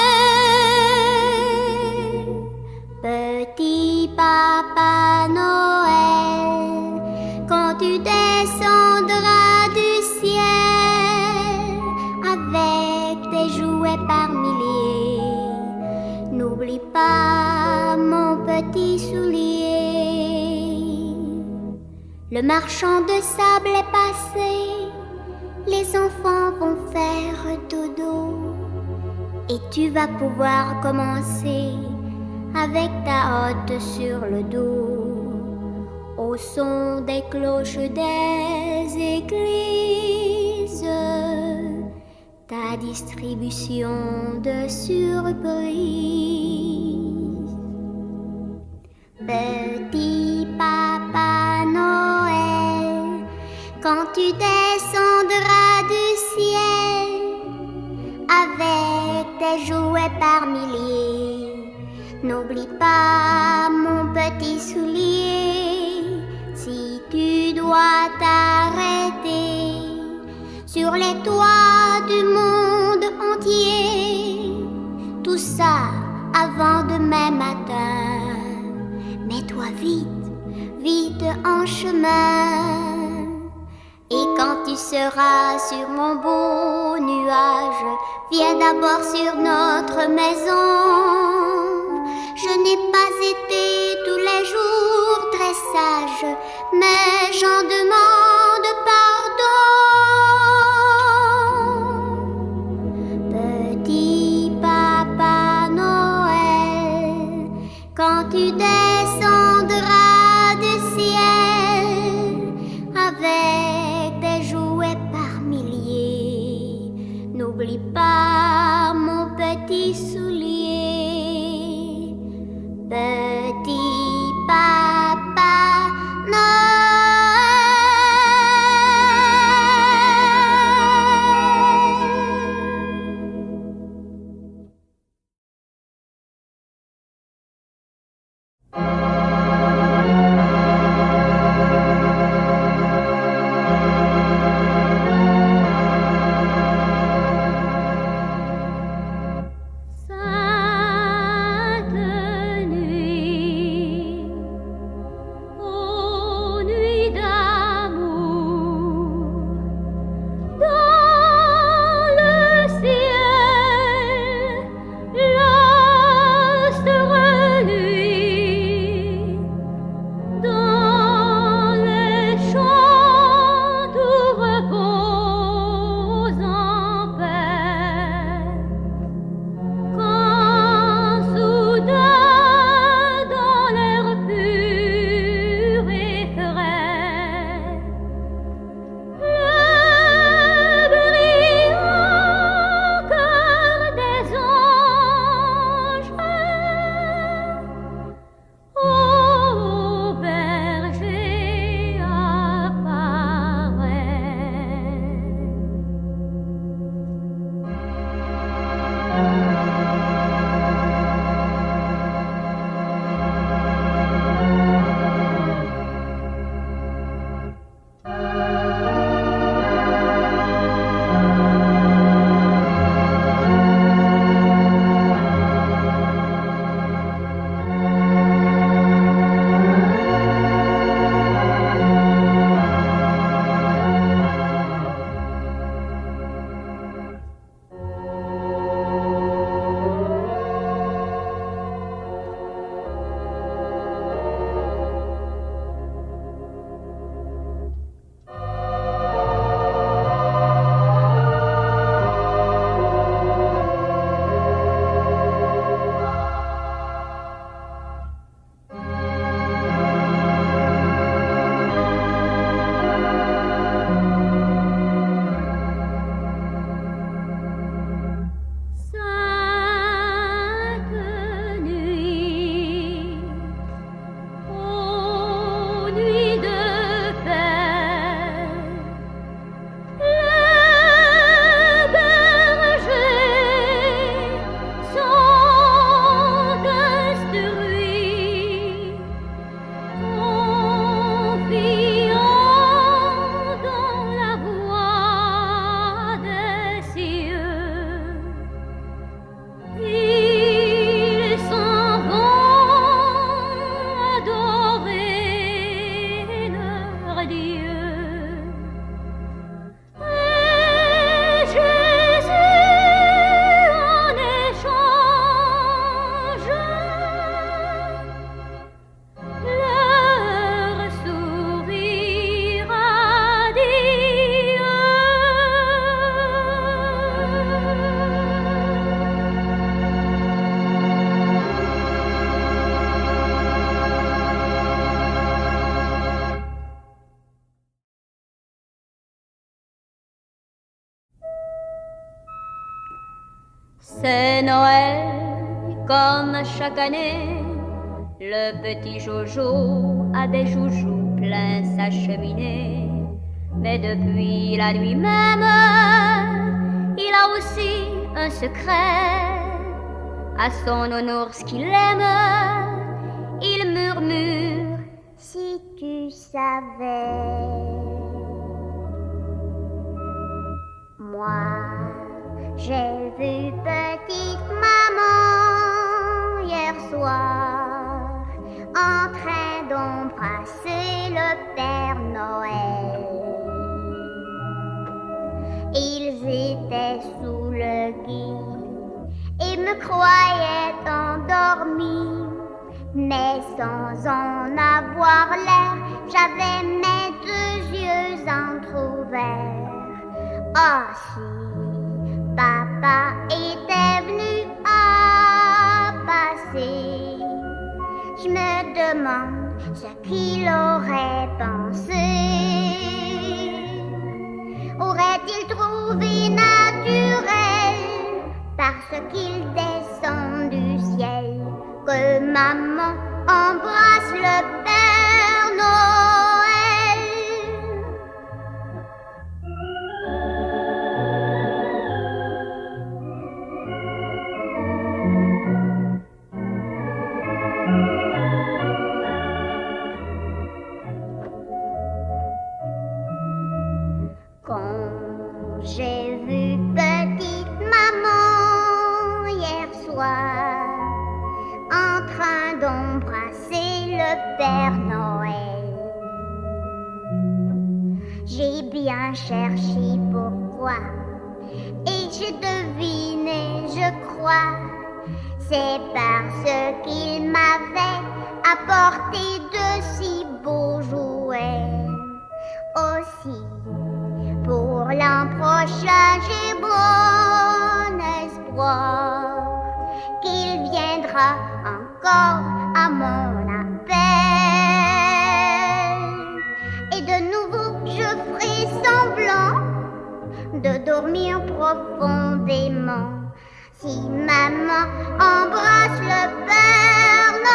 Petit Papa Noël, quand tu descendras du ciel avec tes jouets par milliers, n'oublie pas mon petit soulier. Le marchand de sable est passé, les enfants vont faire dodo et tu vas pouvoir commencer avec ta hotte sur le dos, au son des cloches des églises, ta distribution de surprises. Petit Papa Noël, quand tu descendras du ciel avec tes jouets par milliers, n'oublie pas mon petit soulier. Si tu dois t'arrêter sur les toits du monde entier, tout ça avant demain matin, mets-toi vite, vite en chemin. Et quand tu seras sur mon beau nuage, viens d'abord sur notre maison. Je n'ai pas été tous les jours très sage, mais j'en demande pardon. Petit Papa Noël, quand tu descendras du ciel avec tes jouets par milliers, n'oublie pas mon petit soulier. Petit Papa Noël. C'est Noël comme chaque année. Le petit Jojo a des joujoux plein sa cheminée. Mais depuis la nuit même, il a aussi un secret. À son nounours qu'il aime, il murmure: si tu savais, moi j'ai vu petite maman hier soir en train d'embrasser le Père Noël. Ils étaient sous le gui et me croyaient endormi, mais sans en avoir l'air, j'avais mes deux yeux entr'ouverts. Oh, si papa était venu à passer, je me demande ce qu'il aurait pensé. Aurait-il trouvé naturel, parce qu'il descend du ciel, que maman embrasse le Père Noël? Quand j'ai vu petite maman hier soir en train d'embrasser le Père Noël, j'ai bien cherché pourquoi et j'ai deviné, je crois, c'est parce qu'il m'avait apporté de si beaux jouets. Aussi, pour l'an prochain, j'ai bon espoir qu'il viendra encore à mon appel. Et de nouveau, je ferai semblant de dormir profondément si maman embrasse le Père Noël.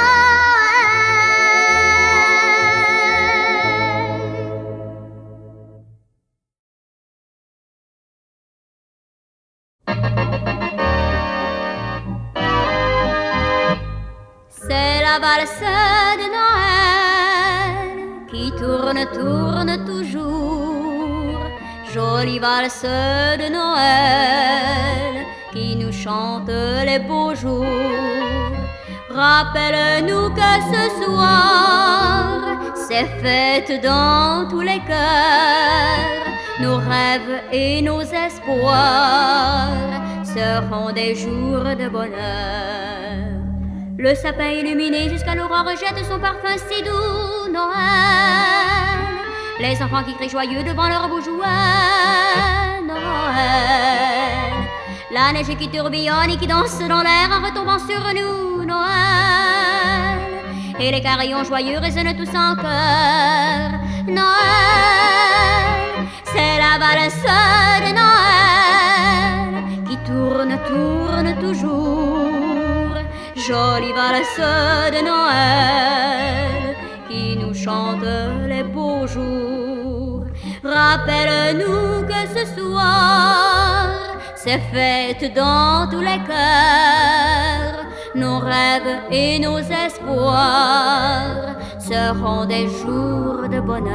C'est la valse de Noël qui tourne, tourne toujours. Jolie valse de Noël qui nous chante les beaux jours. Rappelle-nous que ce soir, c'est fête dans tous les cœurs. Nos rêves et nos espoirs seront des jours de bonheur. Le sapin illuminé jusqu'à l'aurore jette son parfum si doux, Noël. Les enfants qui crient joyeux devant leurs beaux jouets, Noël. La neige qui tourbillonne et qui danse dans l'air en retombant sur nous, Noël. Et les carillons joyeux résonnent tous en chœur, Noël. C'est la valse de Noël qui tourne, tourne toujours. Jolie valse de Noël qui nous chante les beaux jours. Rappelle-nous que ce soir, c'est fête dans tous les cœurs. Nos rêves et nos espoirs seront des jours de bonheur.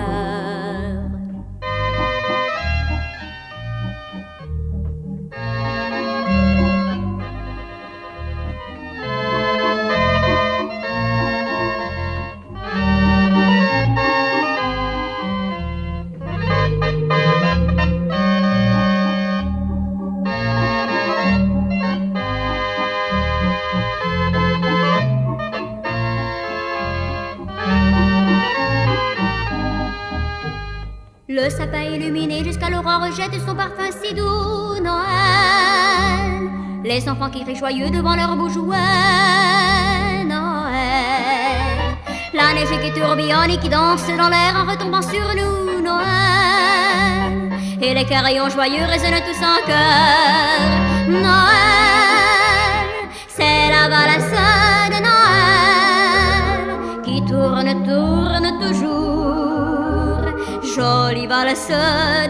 Le sapin illuminé jusqu'à l'aurore jette son parfum si doux, Noël. Les enfants qui crient joyeux devant leurs beaux jouets, Noël. La neige qui tourbillonne et qui danse dans l'air en retombant sur nous, Noël. Et les carillons joyeux résonnent tous en chœur, Noël. la valse de Noël qui tourne, tourne toujours. Jolie valse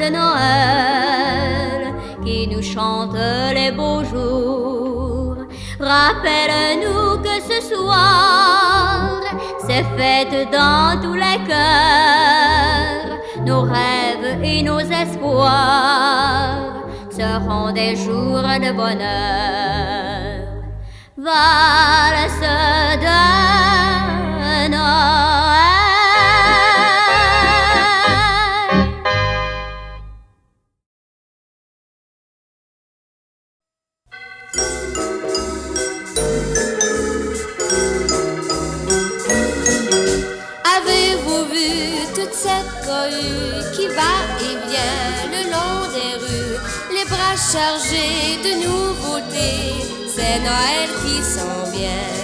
de Noël qui nous chante les beaux jours. Rappelle-nous que ce soir, c'est fête dans tous les cœurs. Nos rêves et nos espoirs seront des jours de bonheur. Valse de Noël. Avez-vous vu toute cette cohue qui va et vient le long des rues, les bras chargés de nouveautés, c'est Noël qui s'en vient.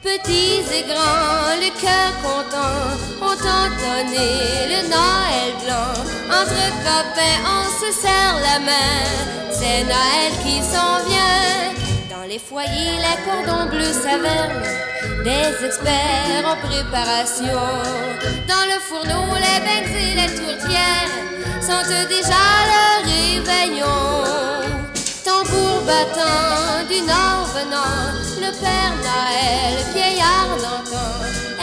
Petits et grands, le cœur content, ont entonné le Noël blanc. Entre copains, on se serre la main, c'est Noël qui s'en vient. Dans les foyers, les cordons bleus savernent, des experts en préparation. Dans le fourneau, les becs et les tourtières sentent déjà le réveillon. Tambour battant du nord venant, le Père Noël, vieillard d'antan,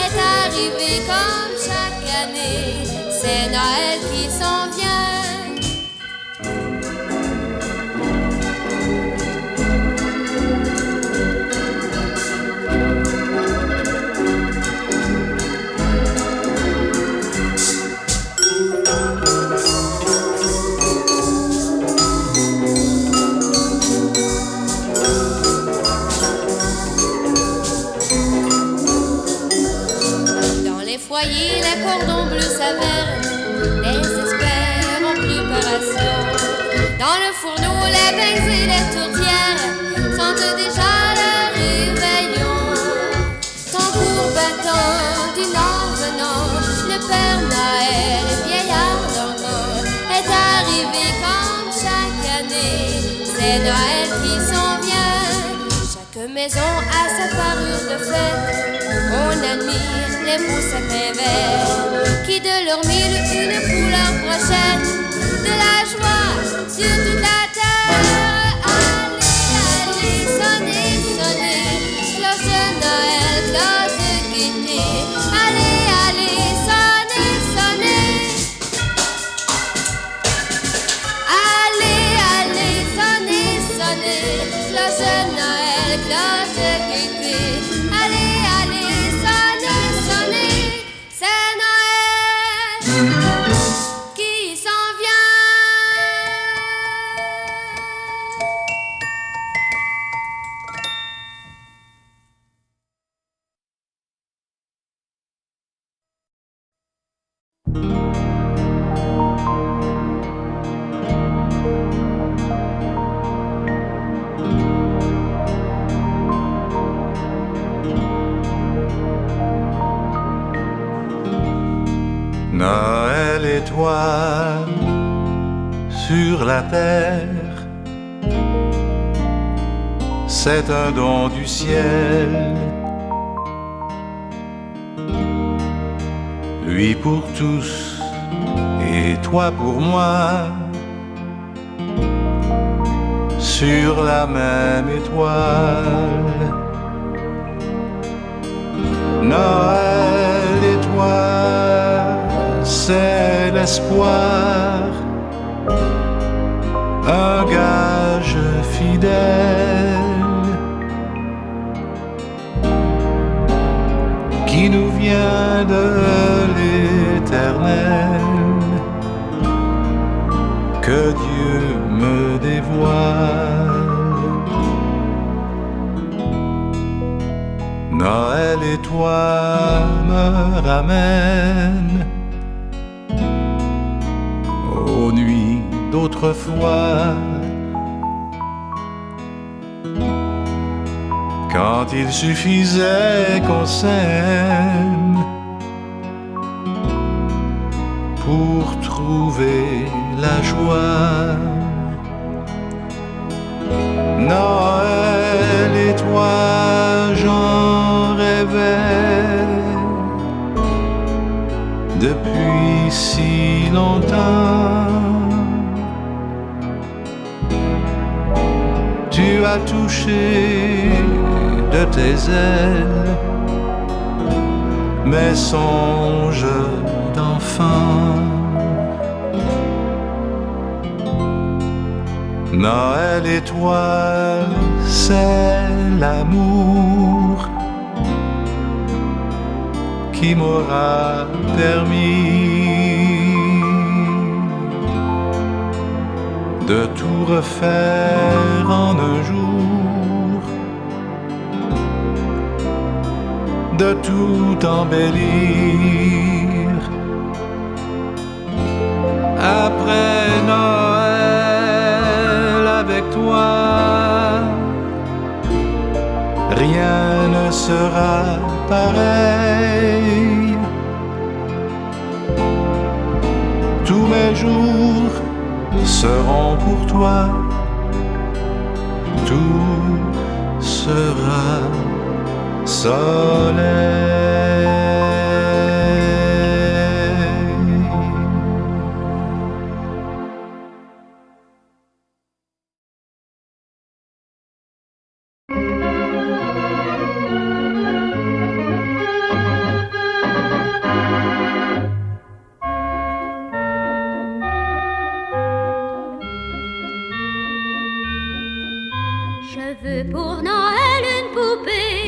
est arrivé comme chaque année. C'est Noël qui s'en vient. Les cordons bleus savernent, des experts en préparation. Dans le fourneau, les becs et les tourtières sentent déjà le réveillon. Tambour battant du nord venant, le Père Noël, vieillard d'antan, est arrivé comme chaque année. C'est Noël qui s'en vient. Chaque maison a sa parure de fête. On admire les beaux sapins verts qui de leur mille une couleur prochaine, de la joie sur toute la terre. Allez, allez, sonnez, sonnez, cloche de Noël, cloche de gaieté. Allez, allez, sonnez, sonnez. Allez, allez, sonnez, sonnez, cloche de Noël, cloche de gaieté. Allez, allez, sonnez, sonnez, c'est Noël qui s'en vient. Noël étoile sur la terre, c'est un don du ciel. Lui pour tous et toi pour moi, sur la même étoile. Noël étoile, c'est l'espoir, un gage fidèle qui nous vient de l'Éternel, que Dieu me dévoile. Noël et toi me ramène aux nuits d'autrefois, quand il suffisait qu'on s'aime pour trouver la joie. Noël et toi tu as touché de tes ailes mes songes d'enfant. Noël étoile, c'est l'amour qui m'aura permis de tout refaire en un jour, de tout embellir. Après Noël avec toi, rien ne sera pareil. Tous mes jours seront pour toi, tout sera soleil. Je veux pour Noël une poupée,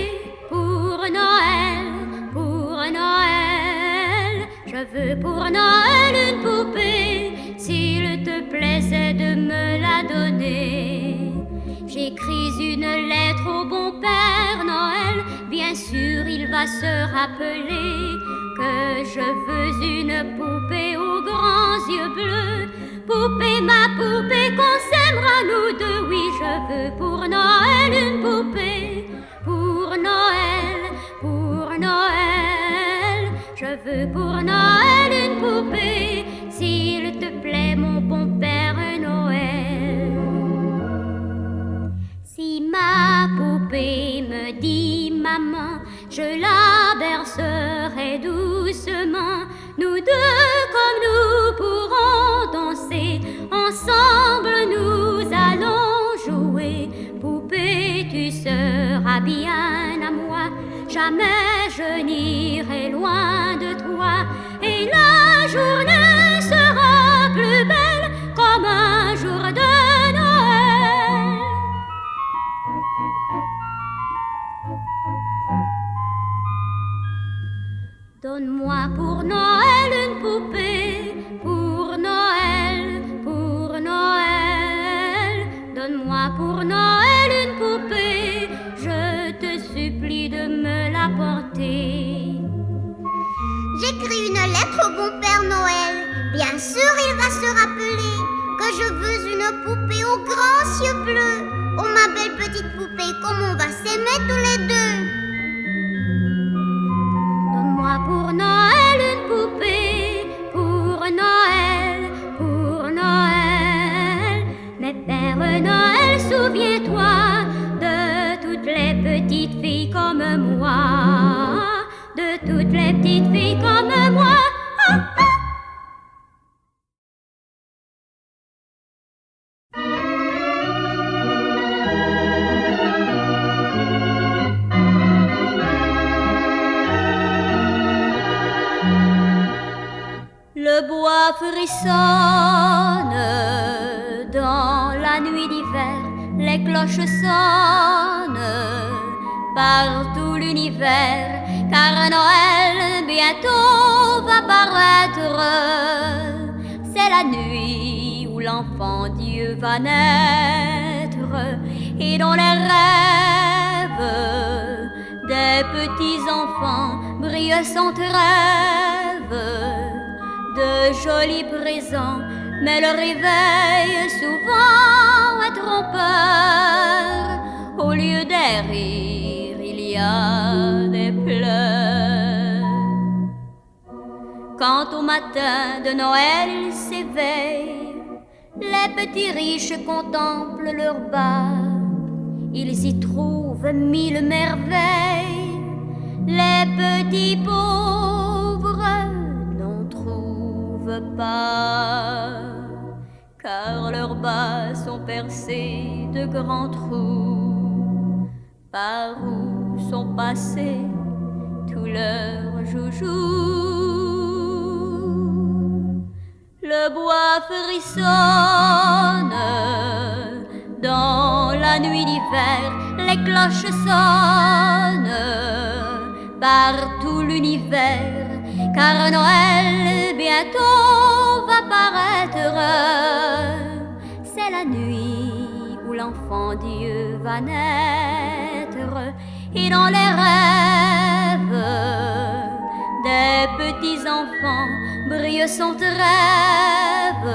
pour Noël, pour Noël. Je veux pour Noël une poupée, s'il te plaisait de me la donner. J'écris une lettre au bon Père Noël, bien sûr il va se rappeler que je veux une poupée aux grands yeux bleus. Poupée, ma poupée, qu'on s'aimera nous deux. Oui, je veux pour Noël une poupée, pour Noël, pour Noël. Je veux pour Noël une poupée, s'il te plaît mon bon Père Noël. Si ma poupée me dit maman, je la bercerai doucement. Nous deux comme nous pourrons danser, ensemble nous allons jouer. Poupée, tu seras bien à moi, jamais je n'irai loin de toi. Et la journée sera plus belle comme un jour de Noël. Donne-moi pour Noël une poupée, pour Noël, pour Noël. Donne-moi pour Noël une poupée, je te supplie de me la porter. J'écris une lettre au bon Père Noël, bien sûr il va se rappeler que je veux une poupée aux grands yeux bleus. Oh ma belle petite poupée, comme on va s'aimer tous les deux. Donne-moi pour Noël une poupée, pour Noël, pour Noël. Mais Père Noël, souviens-toi de toutes les petites filles comme moi, de toutes les petites filles comme moi. Ah, ah. Le bois frissonne dans la nuit d'hiver, les cloches sonnent par tout l'univers, car Noël bientôt va paraître. C'est la nuit où l'enfant Dieu va naître, et dans les rêves des petits enfants brille son rêve. De jolis présents, mais le réveil souvent est trompeur. Au lieu des rires, il y a des pleurs. Quand au matin de Noël ils s'éveillent, les petits riches contemplent leur bas. Ils y trouvent mille merveilles, les petits pauvres pas. car leurs bas sont percés de grands trous, par où sont passés tous leurs joujoux. Le bois frissonne dans la nuit d'hiver, les cloches sonnent par tout l'univers, car Noël bientôt va paraître. C'est la nuit où l'enfant Dieu va naître, et dans les rêves des petits enfants brille son rêve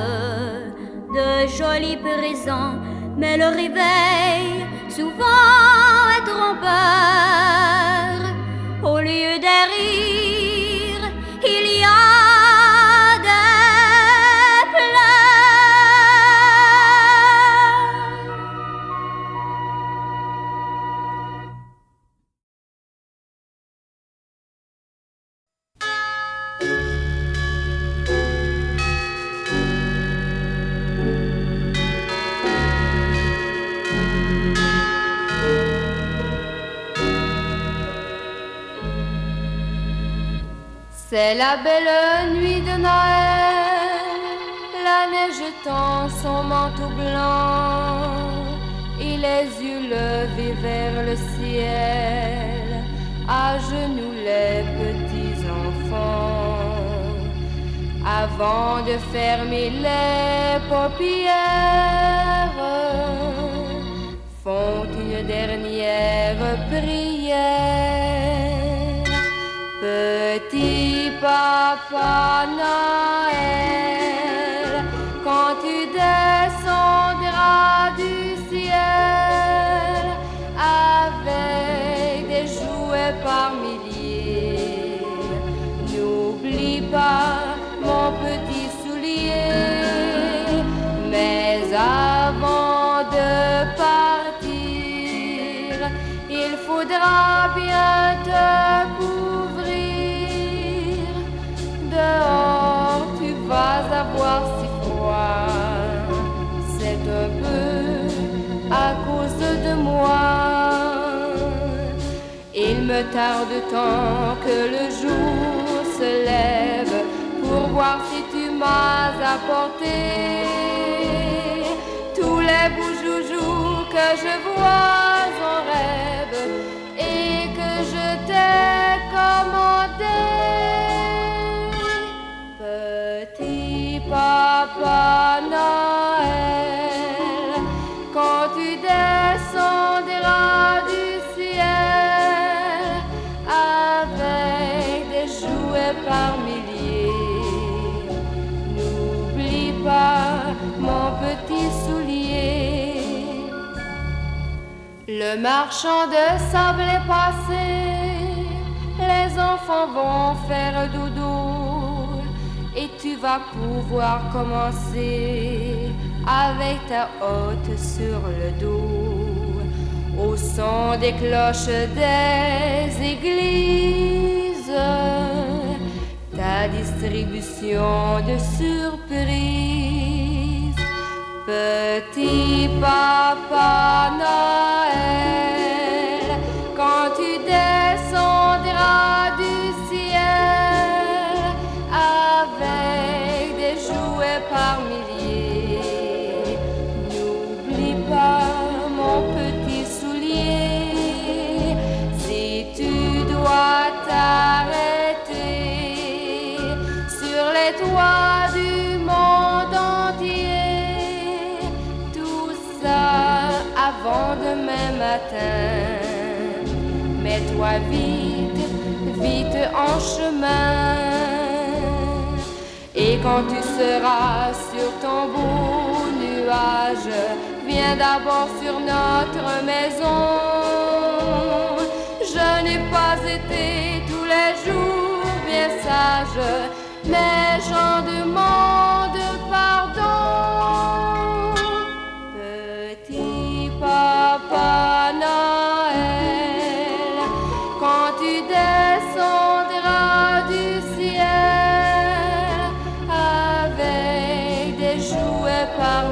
de jolis présents, mais le réveil souvent est trompeur. Au lieu des rires, il y a des pleurs. C'est la belle nuit de Noël, la neige tend son manteau blanc et les yeux levés vers le ciel, à genoux les petits enfants, avant de fermer les paupières, font une dernière prière. Petit papa Noël, quand tu descendras du ciel avec des jouets par milliers, n'oublie pas mon petit soulier. Mais avant de partir, il faudra bien te dehors, tu vas avoir si froid. C'est un peu à cause de moi. Il me tarde tant que le jour se lève pour voir si tu m'as apporté tous les beaux joujoux que je vois en rêve et que je t'ai commandé. Petit papa Noël, quand tu descendras du ciel avec des jouets par milliers, n'oublie pas mon petit soulier. Le marchand de sable est passé, les enfants vont faire dodo, et tu vas pouvoir commencer avec ta hotte sur le dos, au son des cloches des églises, ta distribution de surprises. Petit papa Noël, quand tu descendras du ciel avec des jouets par milliers, n'oublie pas mon petit soulier. Si tu dois t'arrêter sur les toits du monde entier, tout ça avant demain matin, mets-toi vite, vite en chemin. Et quand tu seras sur ton beau nuage, viens d'abord sur notre maison. Je n'ai pas été tous les jours bien sage, mais j'en demande pardon. Petit papa Noël, quand tu descendras du ciel avec des jouets par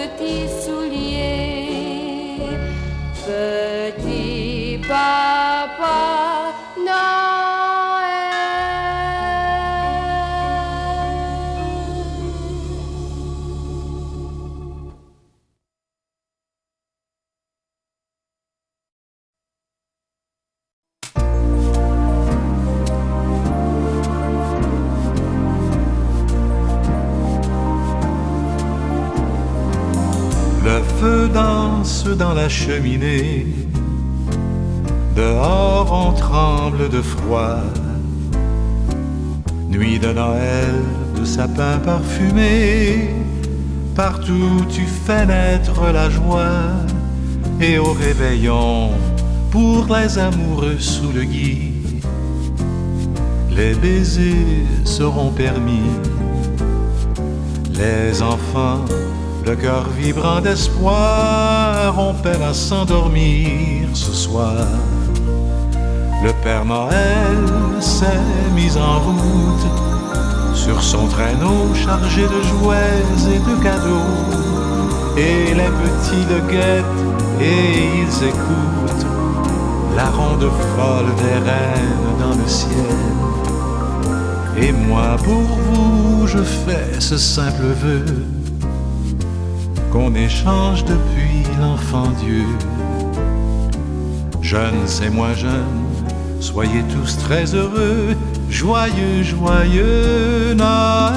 petits souliers. Petit papa Noël. Le feu danse dans la cheminée. Dehors on tremble de froid. Nuit de Noël, de sapins parfumés. Partout tu fais naître la joie. Et au réveillon, pour les amoureux sous le gui, les baisers seront permis. Les enfants, le cœur vibrant d'espoir, on peine à s'endormir ce soir. Le Père Noël s'est mis en route sur son traîneau chargé de jouets et de cadeaux. Et les petits le guettent et ils écoutent la ronde folle des reines dans le ciel. Et moi pour vous je fais ce simple vœu, qu'on échange depuis l'enfant Dieu. Jeunes et moins jeunes, soyez tous très heureux, joyeux, joyeux Noël.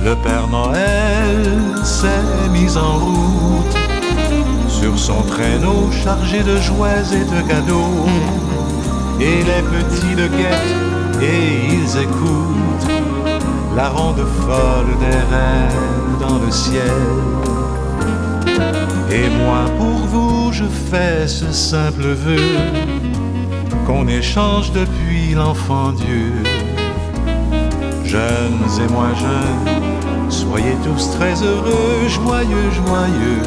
Le Père Noël s'est mis en route sur son traîneau chargé de jouets et de cadeaux. Et les petits le guettent et ils écoutent la ronde folle des reines dans le ciel. Et moi pour vous je fais ce simple vœu, qu'on échange depuis l'enfant Dieu. Jeunes et moins jeunes, soyez tous très heureux, joyeux, joyeux.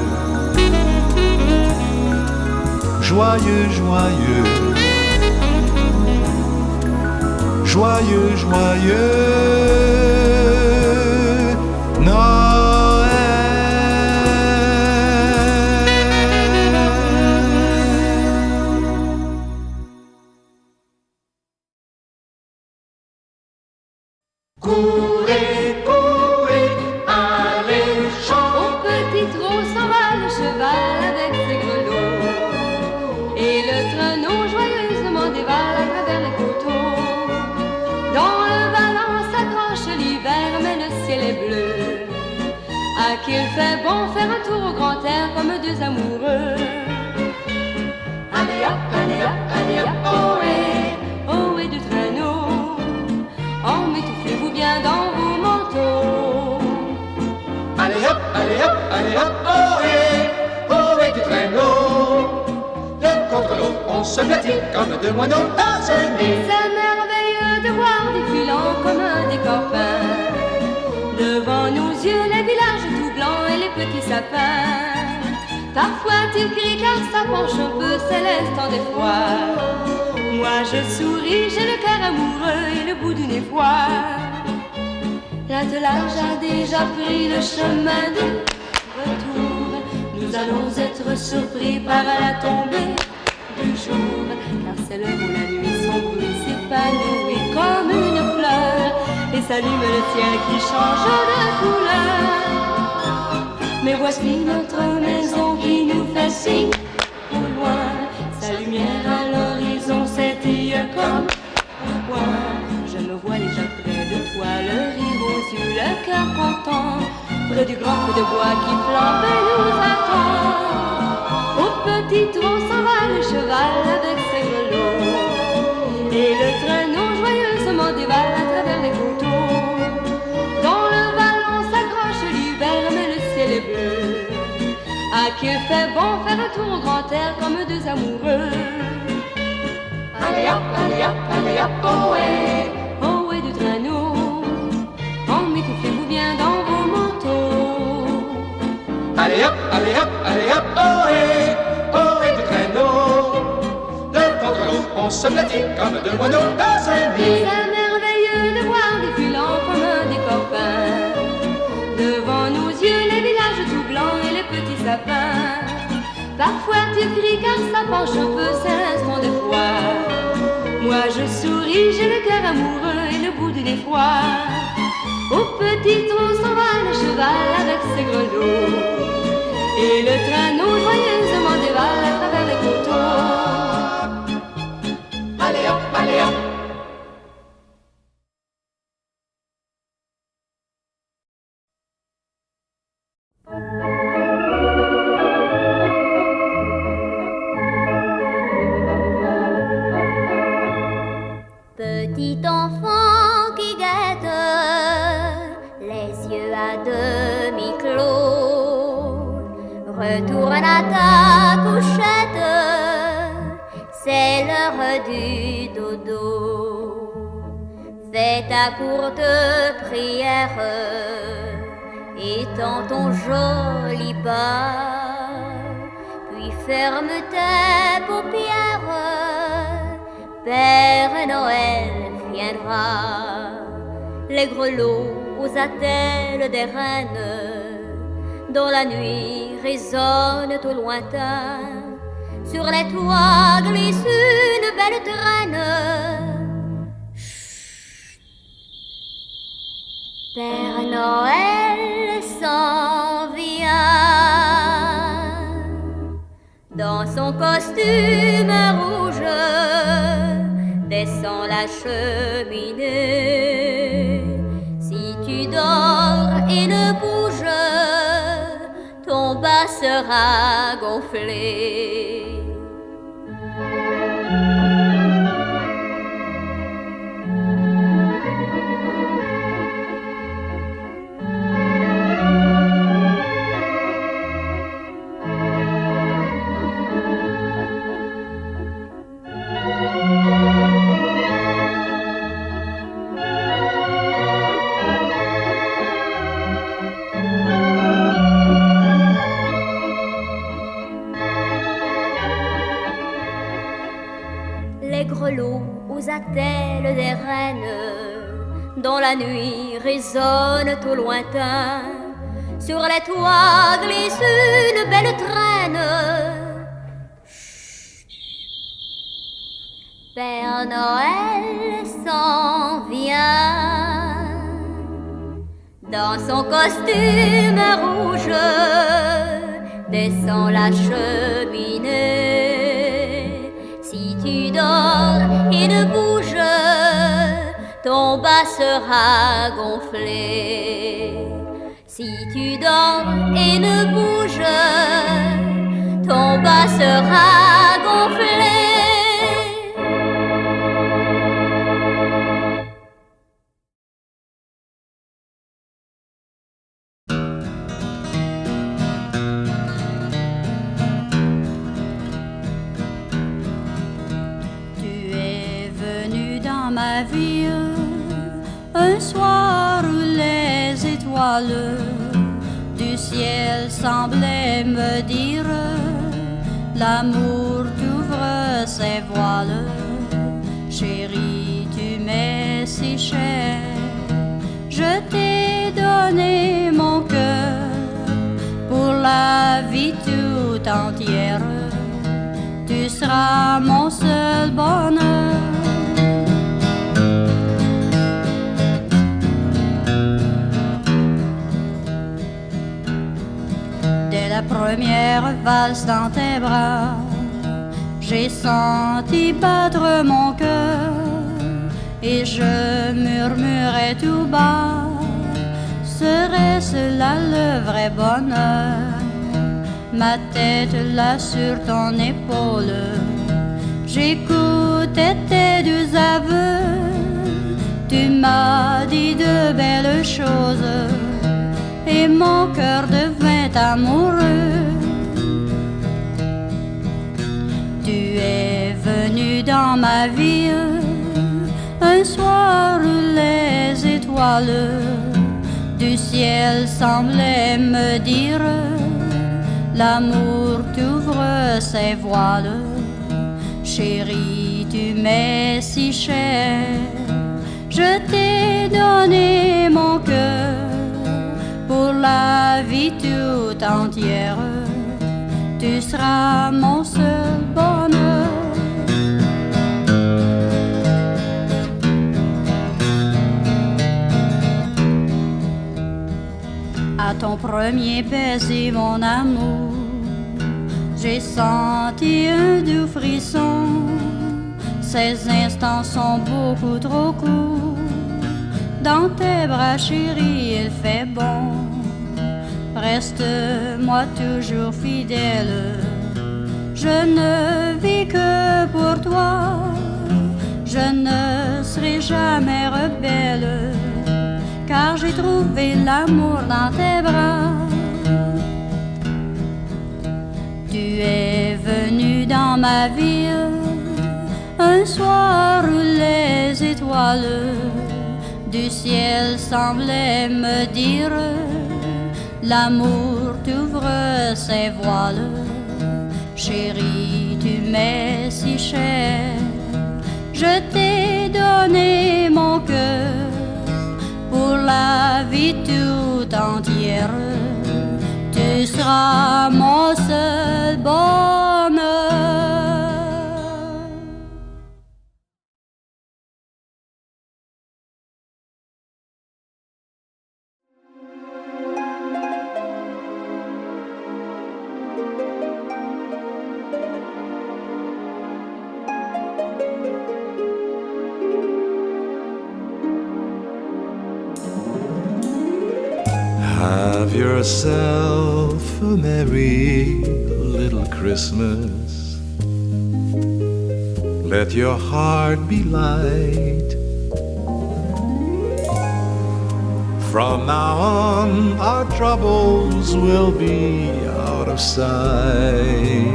Joyeux, joyeux. Joyeux, joyeux Noël. Courez, courez, allez, chant. Au petit trot s'en va le cheval avec ses grelots. Et le traîneau joyeusement dévale à travers les coteaux. Dans le vallon s'accroche l'hiver, mais le ciel est bleu. À qu'il fait bon faire un tour au grand air comme deux amoureux. Allez hop, allez hop, allez hop, oh et du traîneau. Emmitouflez-vous bien dans vos manteaux. Allez hop, allez hop, allez hop, oh et du traîneau. L'un contre l'autre, on se blottit comme deux moineaux passionnés. C'est merveilleux de voir défilant comme un décor peint. Devant nos yeux, les villages tout blancs et les petits sapins. Parfois tu cries car ça penche un peu céleste en d'effroi. Moi je souris, j'ai le cœur amoureux et le bout du nez froid. L'attelage a déjà pris le chemin du retour. Nous allons être surpris par la tombée du jour. Car c'est l'heure où la nuit son bruit s'épanouit comme une fleur et s'allume le ciel qui change de couleur. Mais voici notre maison qui nous fait signe au loin. Sa lumière à l'horizon s'étille comme un point. Je me vois déjà près de toi, le rire aux yeux, le cœur content. Près du grand feu de bois qui flambe et nous attend. Au petit trot s'en va le cheval avec ses grelots. Et le traîneau joyeusement dévale à travers les coteaux. qu'il fait bon faire un tour au grand air comme deux amoureux. Allez hop, ohé, Ohé du traîneau, emmitouflez-vous bien dans vos manteaux. allez hop, ohé, ohé du traîneau. De contre l'autre, on se blottit comme deux moineaux dans un nid. C'est merveilleux de voir défilant comme des copains. Devant nos yeux, les villages tout blancs et les petits sapins. Parfois tu cries car ça penche un peu, c'est l'instant de foi. Moi je souris, j'ai le cœur amoureux et le bout de l'effroi. Au petit trot s'en va le cheval avec ses grelots. Et le traîneau joyeusement dévale à travers les coteaux. Allez hop. Petit enfant qui guette, les yeux à demi clos, retourne à ta couchette, c'est l'heure du dodo. Fais ta courte prière, étends ton joli pas, puis ferme tes paupières. Père Noël viendra, les grelots aux attelles des reines, dans la nuit résonnent au lointain, sur les toits glisse une belle traîne. Chut. Père Noël s'en vient, dans son costume rouge, descend la cheminée. Si tu dors et ne bouges, ton bas sera gonflé. Aux attelles des reines, dans la nuit résonnent au lointain, sur les toits glisse une belle traîne. Chut. Père Noël s'en vient, dans son costume rouge, descend la cheminée. Si tu dors et ne bouges, ton bas sera gonflé. Si tu dors et ne bouges, ton bas sera gonflé. Ma vie, un soir où les étoiles du ciel semblaient me dire l'amour t'ouvre ses voiles. Chérie, tu m'es si cher, je t'ai donné mon cœur pour la vie tout entière. Tu seras mon seul bonheur. La première valse dans tes bras, j'ai senti battre mon cœur et je murmurais tout bas, serait-ce là le vrai bonheur? Ma tête là sur ton épaule, j'écoutais tes doux aveux, tu m'as dit de belles choses et mon cœur devint amoureux. dans ma vie. Un soir où les étoiles du ciel semblaient me dire: l'amour t'ouvre ses voiles. Chérie, tu m'es si chère, je t'ai donné mon cœur pour la vie tout entière. Tu seras mon seul bonheur. À ton premier baiser, mon amour, j'ai senti un doux frisson. Ces instants sont beaucoup trop courts. Dans tes bras, chérie, il fait bon. Reste-moi toujours fidèle. Je ne vis que pour toi. Je ne serai jamais rebelle, car j'ai trouvé l'amour dans tes bras. Tu es venu dans ma vie un soir où les étoiles du ciel semblaient me dire: l'amour t'ouvre ses voiles. Chérie, tu m'es si chère, je t'ai donné mon cœur pour la vie tout entière. Tu seras mon seul bonheur. Have yourself a merry little Christmas. Let your heart be light. From now on, our troubles will be out of sight.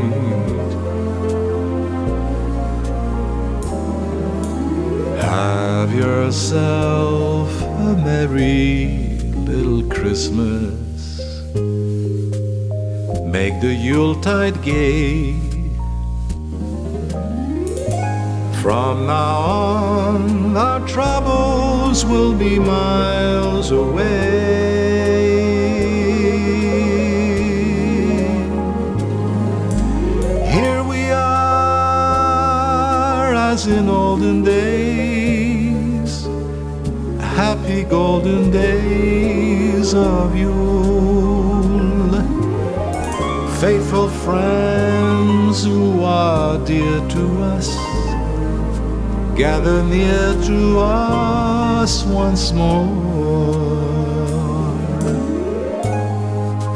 Have yourself a merry little Christmas. Make the Yuletide gay. From now on, our troubles will be miles away. Here we are, as in olden days, happy golden days of Yule. Faithful friends who are dear to us, gather near to us once more.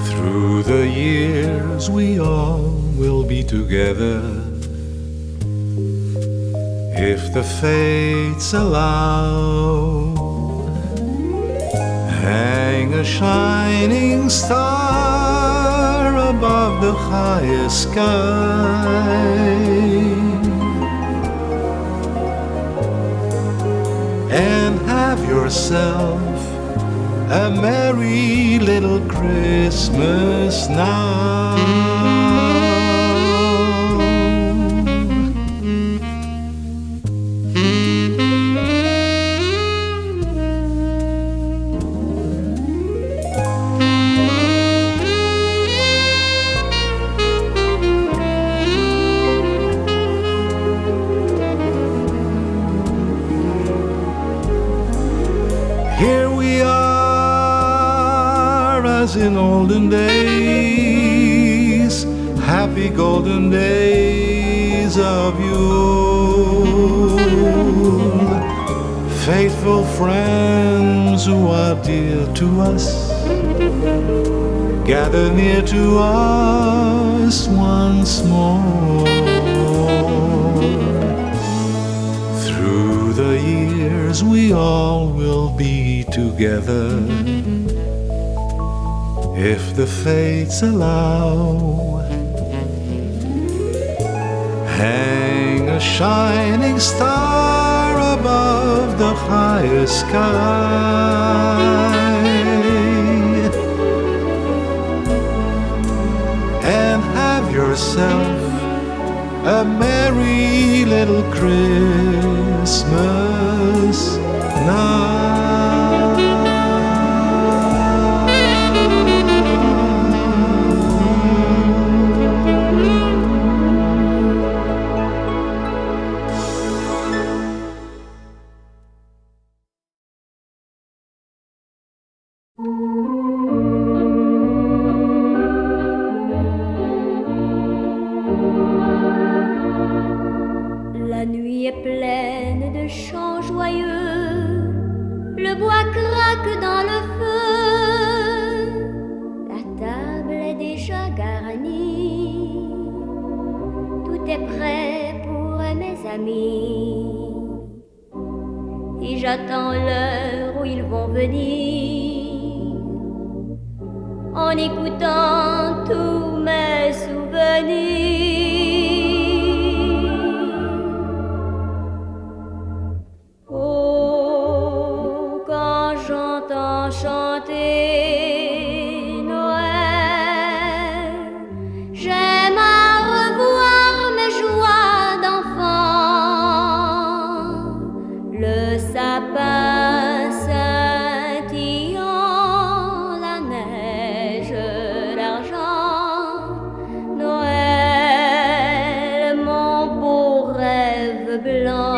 Through the years we all will be together, if the fates allow. Hang a shining star above the highest sky, and have yourself a merry little Christmas now. Here we are, as in olden days, happy golden days of Yule. Faithful friends who are dear to us, gather near to us once more. Through the years we all will be together, if the fates allow. Hang a a shining star above the highest sky. And have yourself a merry little Christmas now. La nuit est pleine de chants joyeux, le bois craque dans le feu, la table est déjà garnie, tout est prêt pour mes amis, et j'attends l'heure où ils vont venir, en écoutant tous mes souvenirs. J'entends chanter Noël, j'aime à revoir mes joies d'enfant, le sapin scintillant, la neige d'argent, Noël, mon beau rêve blanc.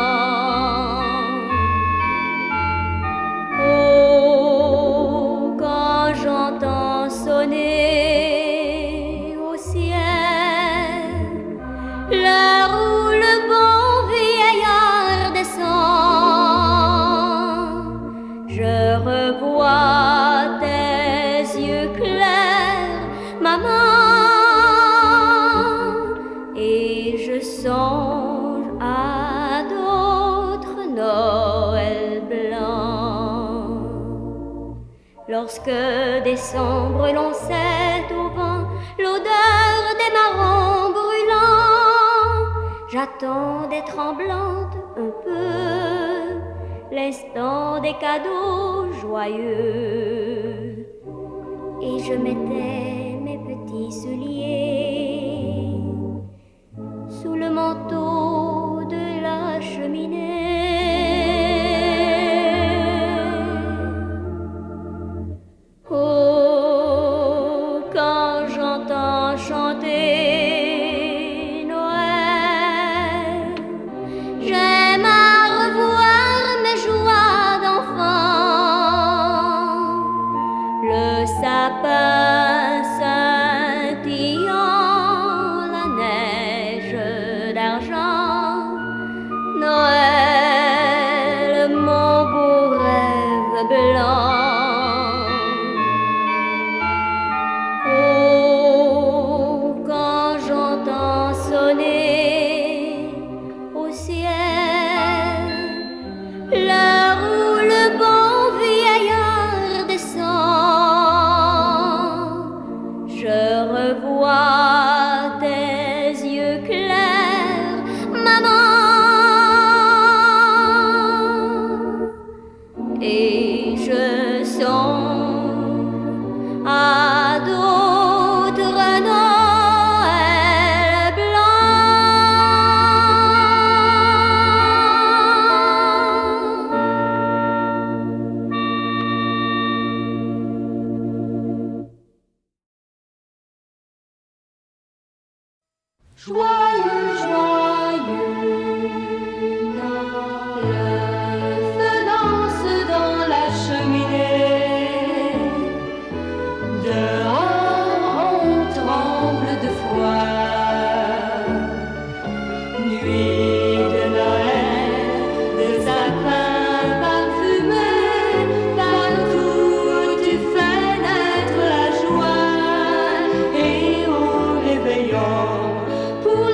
Sonner au ciel, l'heure où le bon vieillard descend, je revois tes yeux clairs, maman, et je songe à d'autres Noëls blancs. Lorsque décembre l'oncelle au vent, l'odeur des marrons brûlants, j'attends des tremblantes un peu, l'instant des cadeaux joyeux. Et je mettais mes petits souliers sous le manteau de la cheminée. Oh, quand j'entends chanter Noël, j'aime à revoir mes joies d'enfant, le sapin scintillant, la neige d'argent, Noël, mon beau rêve blanc. Sonner au ciel, l'heure où le bon vieillard descend, je revois tes yeux clairs, maman, et je songe à d'autres Noëls. Joyeux, joyeux Noël, le feu danse dans la cheminée. Dehors on tremble de froid. Nuit de Noël, de sapins parfumés, partout tu fais naître la joie. Et au réveillon, pour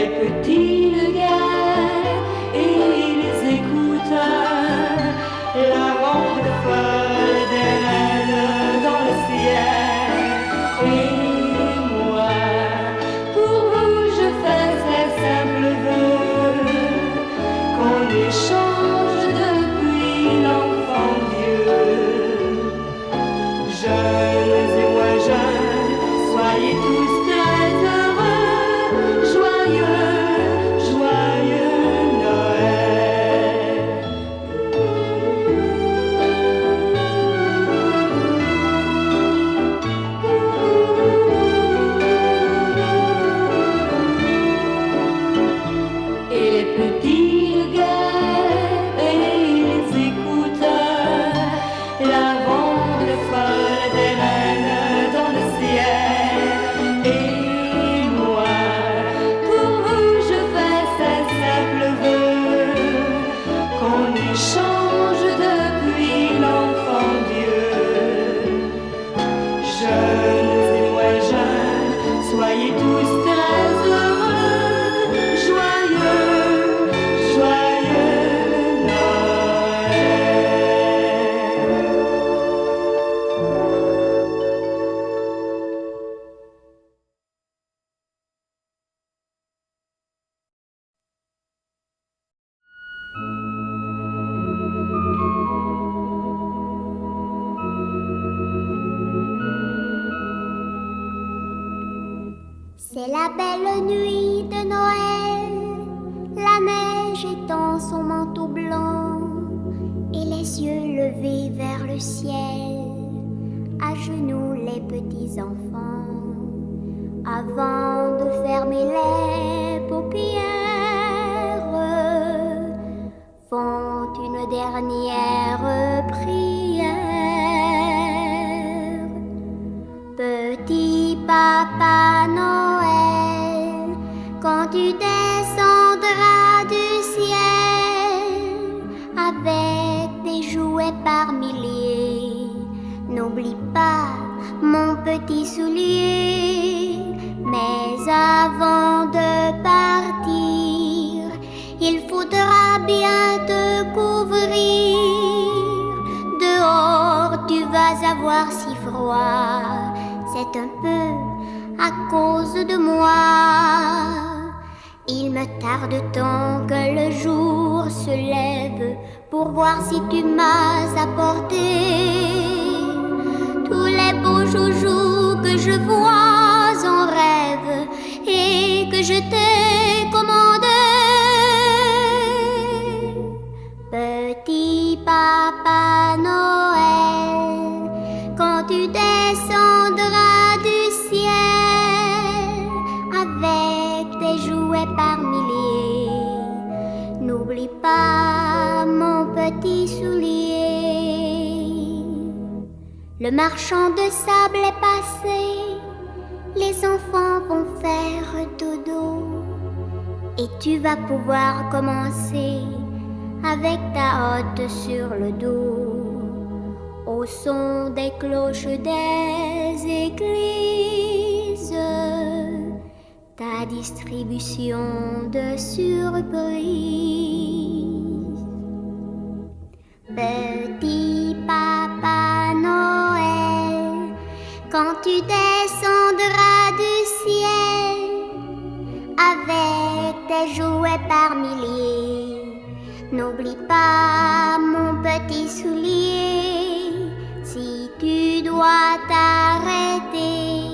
les petits le guettent et les écouteurs, la ronde folle des reines dans le ciel. Et moi, pour vous, je fais ces simples vœux, qu'on échange depuis l'enfant Dieu. Jeunes et moins jeunes, soyez tous très heureux, joyeux, joyeux Noël. Et les petits regards et les écouteurs, la ronde folle des reines dans le ciel. Et moi, pour vous, je fais ces simples vœux, qu'on échange depuis l'enfant Dieu. Jeunes et moins jeunes, soyez tous très heureux, joyeux, joyeux Noël. C'est la belle nuit de Noël, la neige étend son manteau blanc et les yeux levés vers le ciel, à genoux les petits enfants, avant de fermer les paupières, font une dernière prière. Petit Papa Noël, quand tu descendras du ciel avec des jouets par milliers, n'oublie pas mon petit soulier. Mais avant de partir, il faudra bien te couvrir. Dehors, tu vas avoir si froid, c'est un peu à cause de moi. Il me tarde tant que le jour se lève pour voir si tu m'as apporté tous les beaux joujoux que je vois en rêve et que je t'ai commandé. Petit Papa Noël, quand tu descendras du ciel avec tes jouets par milliers, n'oublie pas mon petit soulier. Le marchand de sable est passé, les enfants vont faire dodo et tu vas pouvoir commencer avec ta hotte sur le dos, au son des cloches des églises, ta distribution de surprises. Petit Papa Noël, quand tu descendras du ciel avec tes jouets par milliers, n'oublie pas mon petit soulier. Si tu dois t'arrêter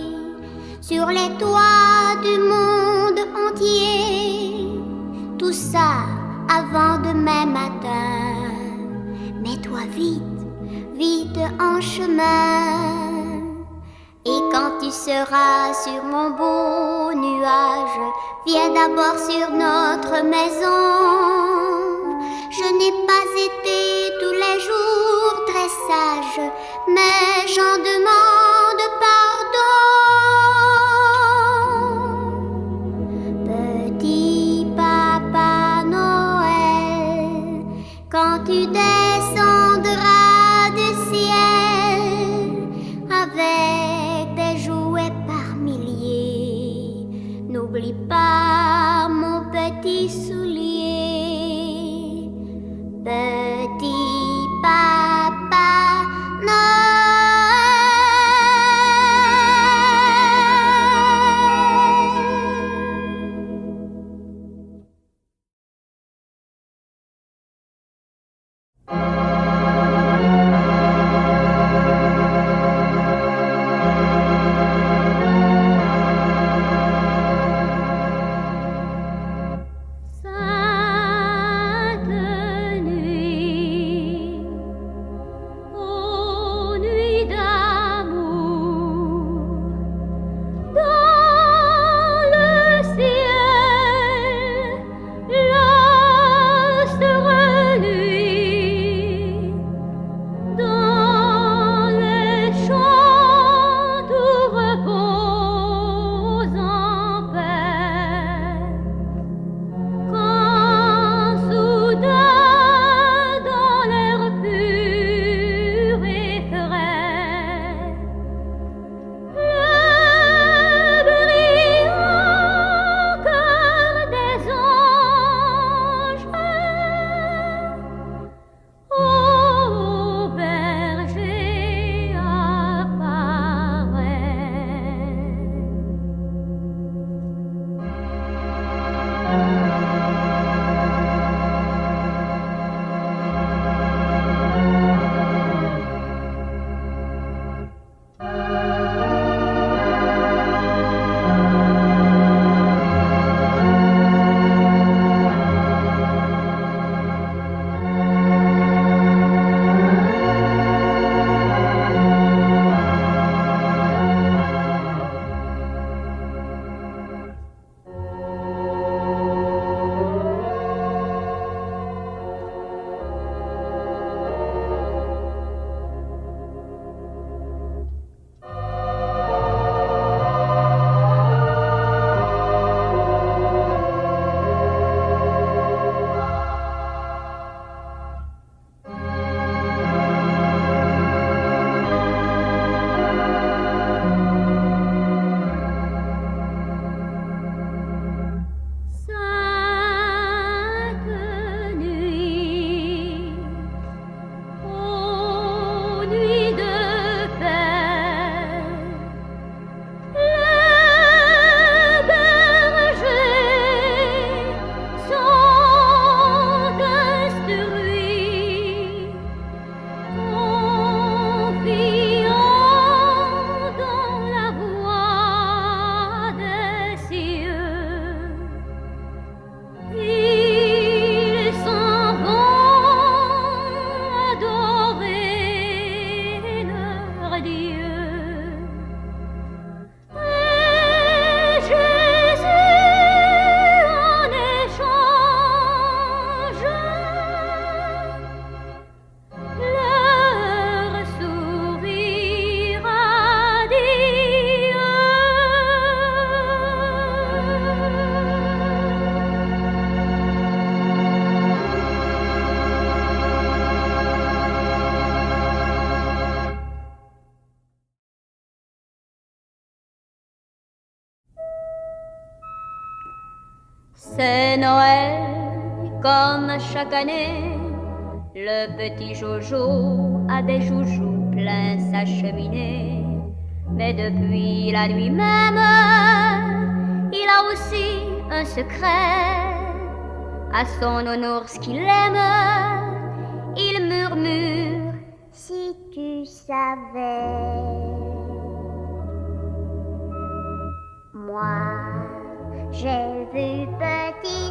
sur les toits du monde entier, tout ça avant demain matin, mets-toi vite, vite en chemin. Et quand tu seras sur mon beau nuage, viens d'abord sur notre maison. Je n'ai pas été tous les jours très sage, mais j'en demande pardon. Petit Papa Noël, quand tu descendras du ciel avec des jouets par milliers, n'oublie pas mon C'est Noël comme chaque année. Le petit Jojo a des joujoux plein sa cheminée. Mais depuis la nuit même, il a aussi un secret. À son nounours qu'il aime, il murmure: Si tu savais, moi j'ai vu petit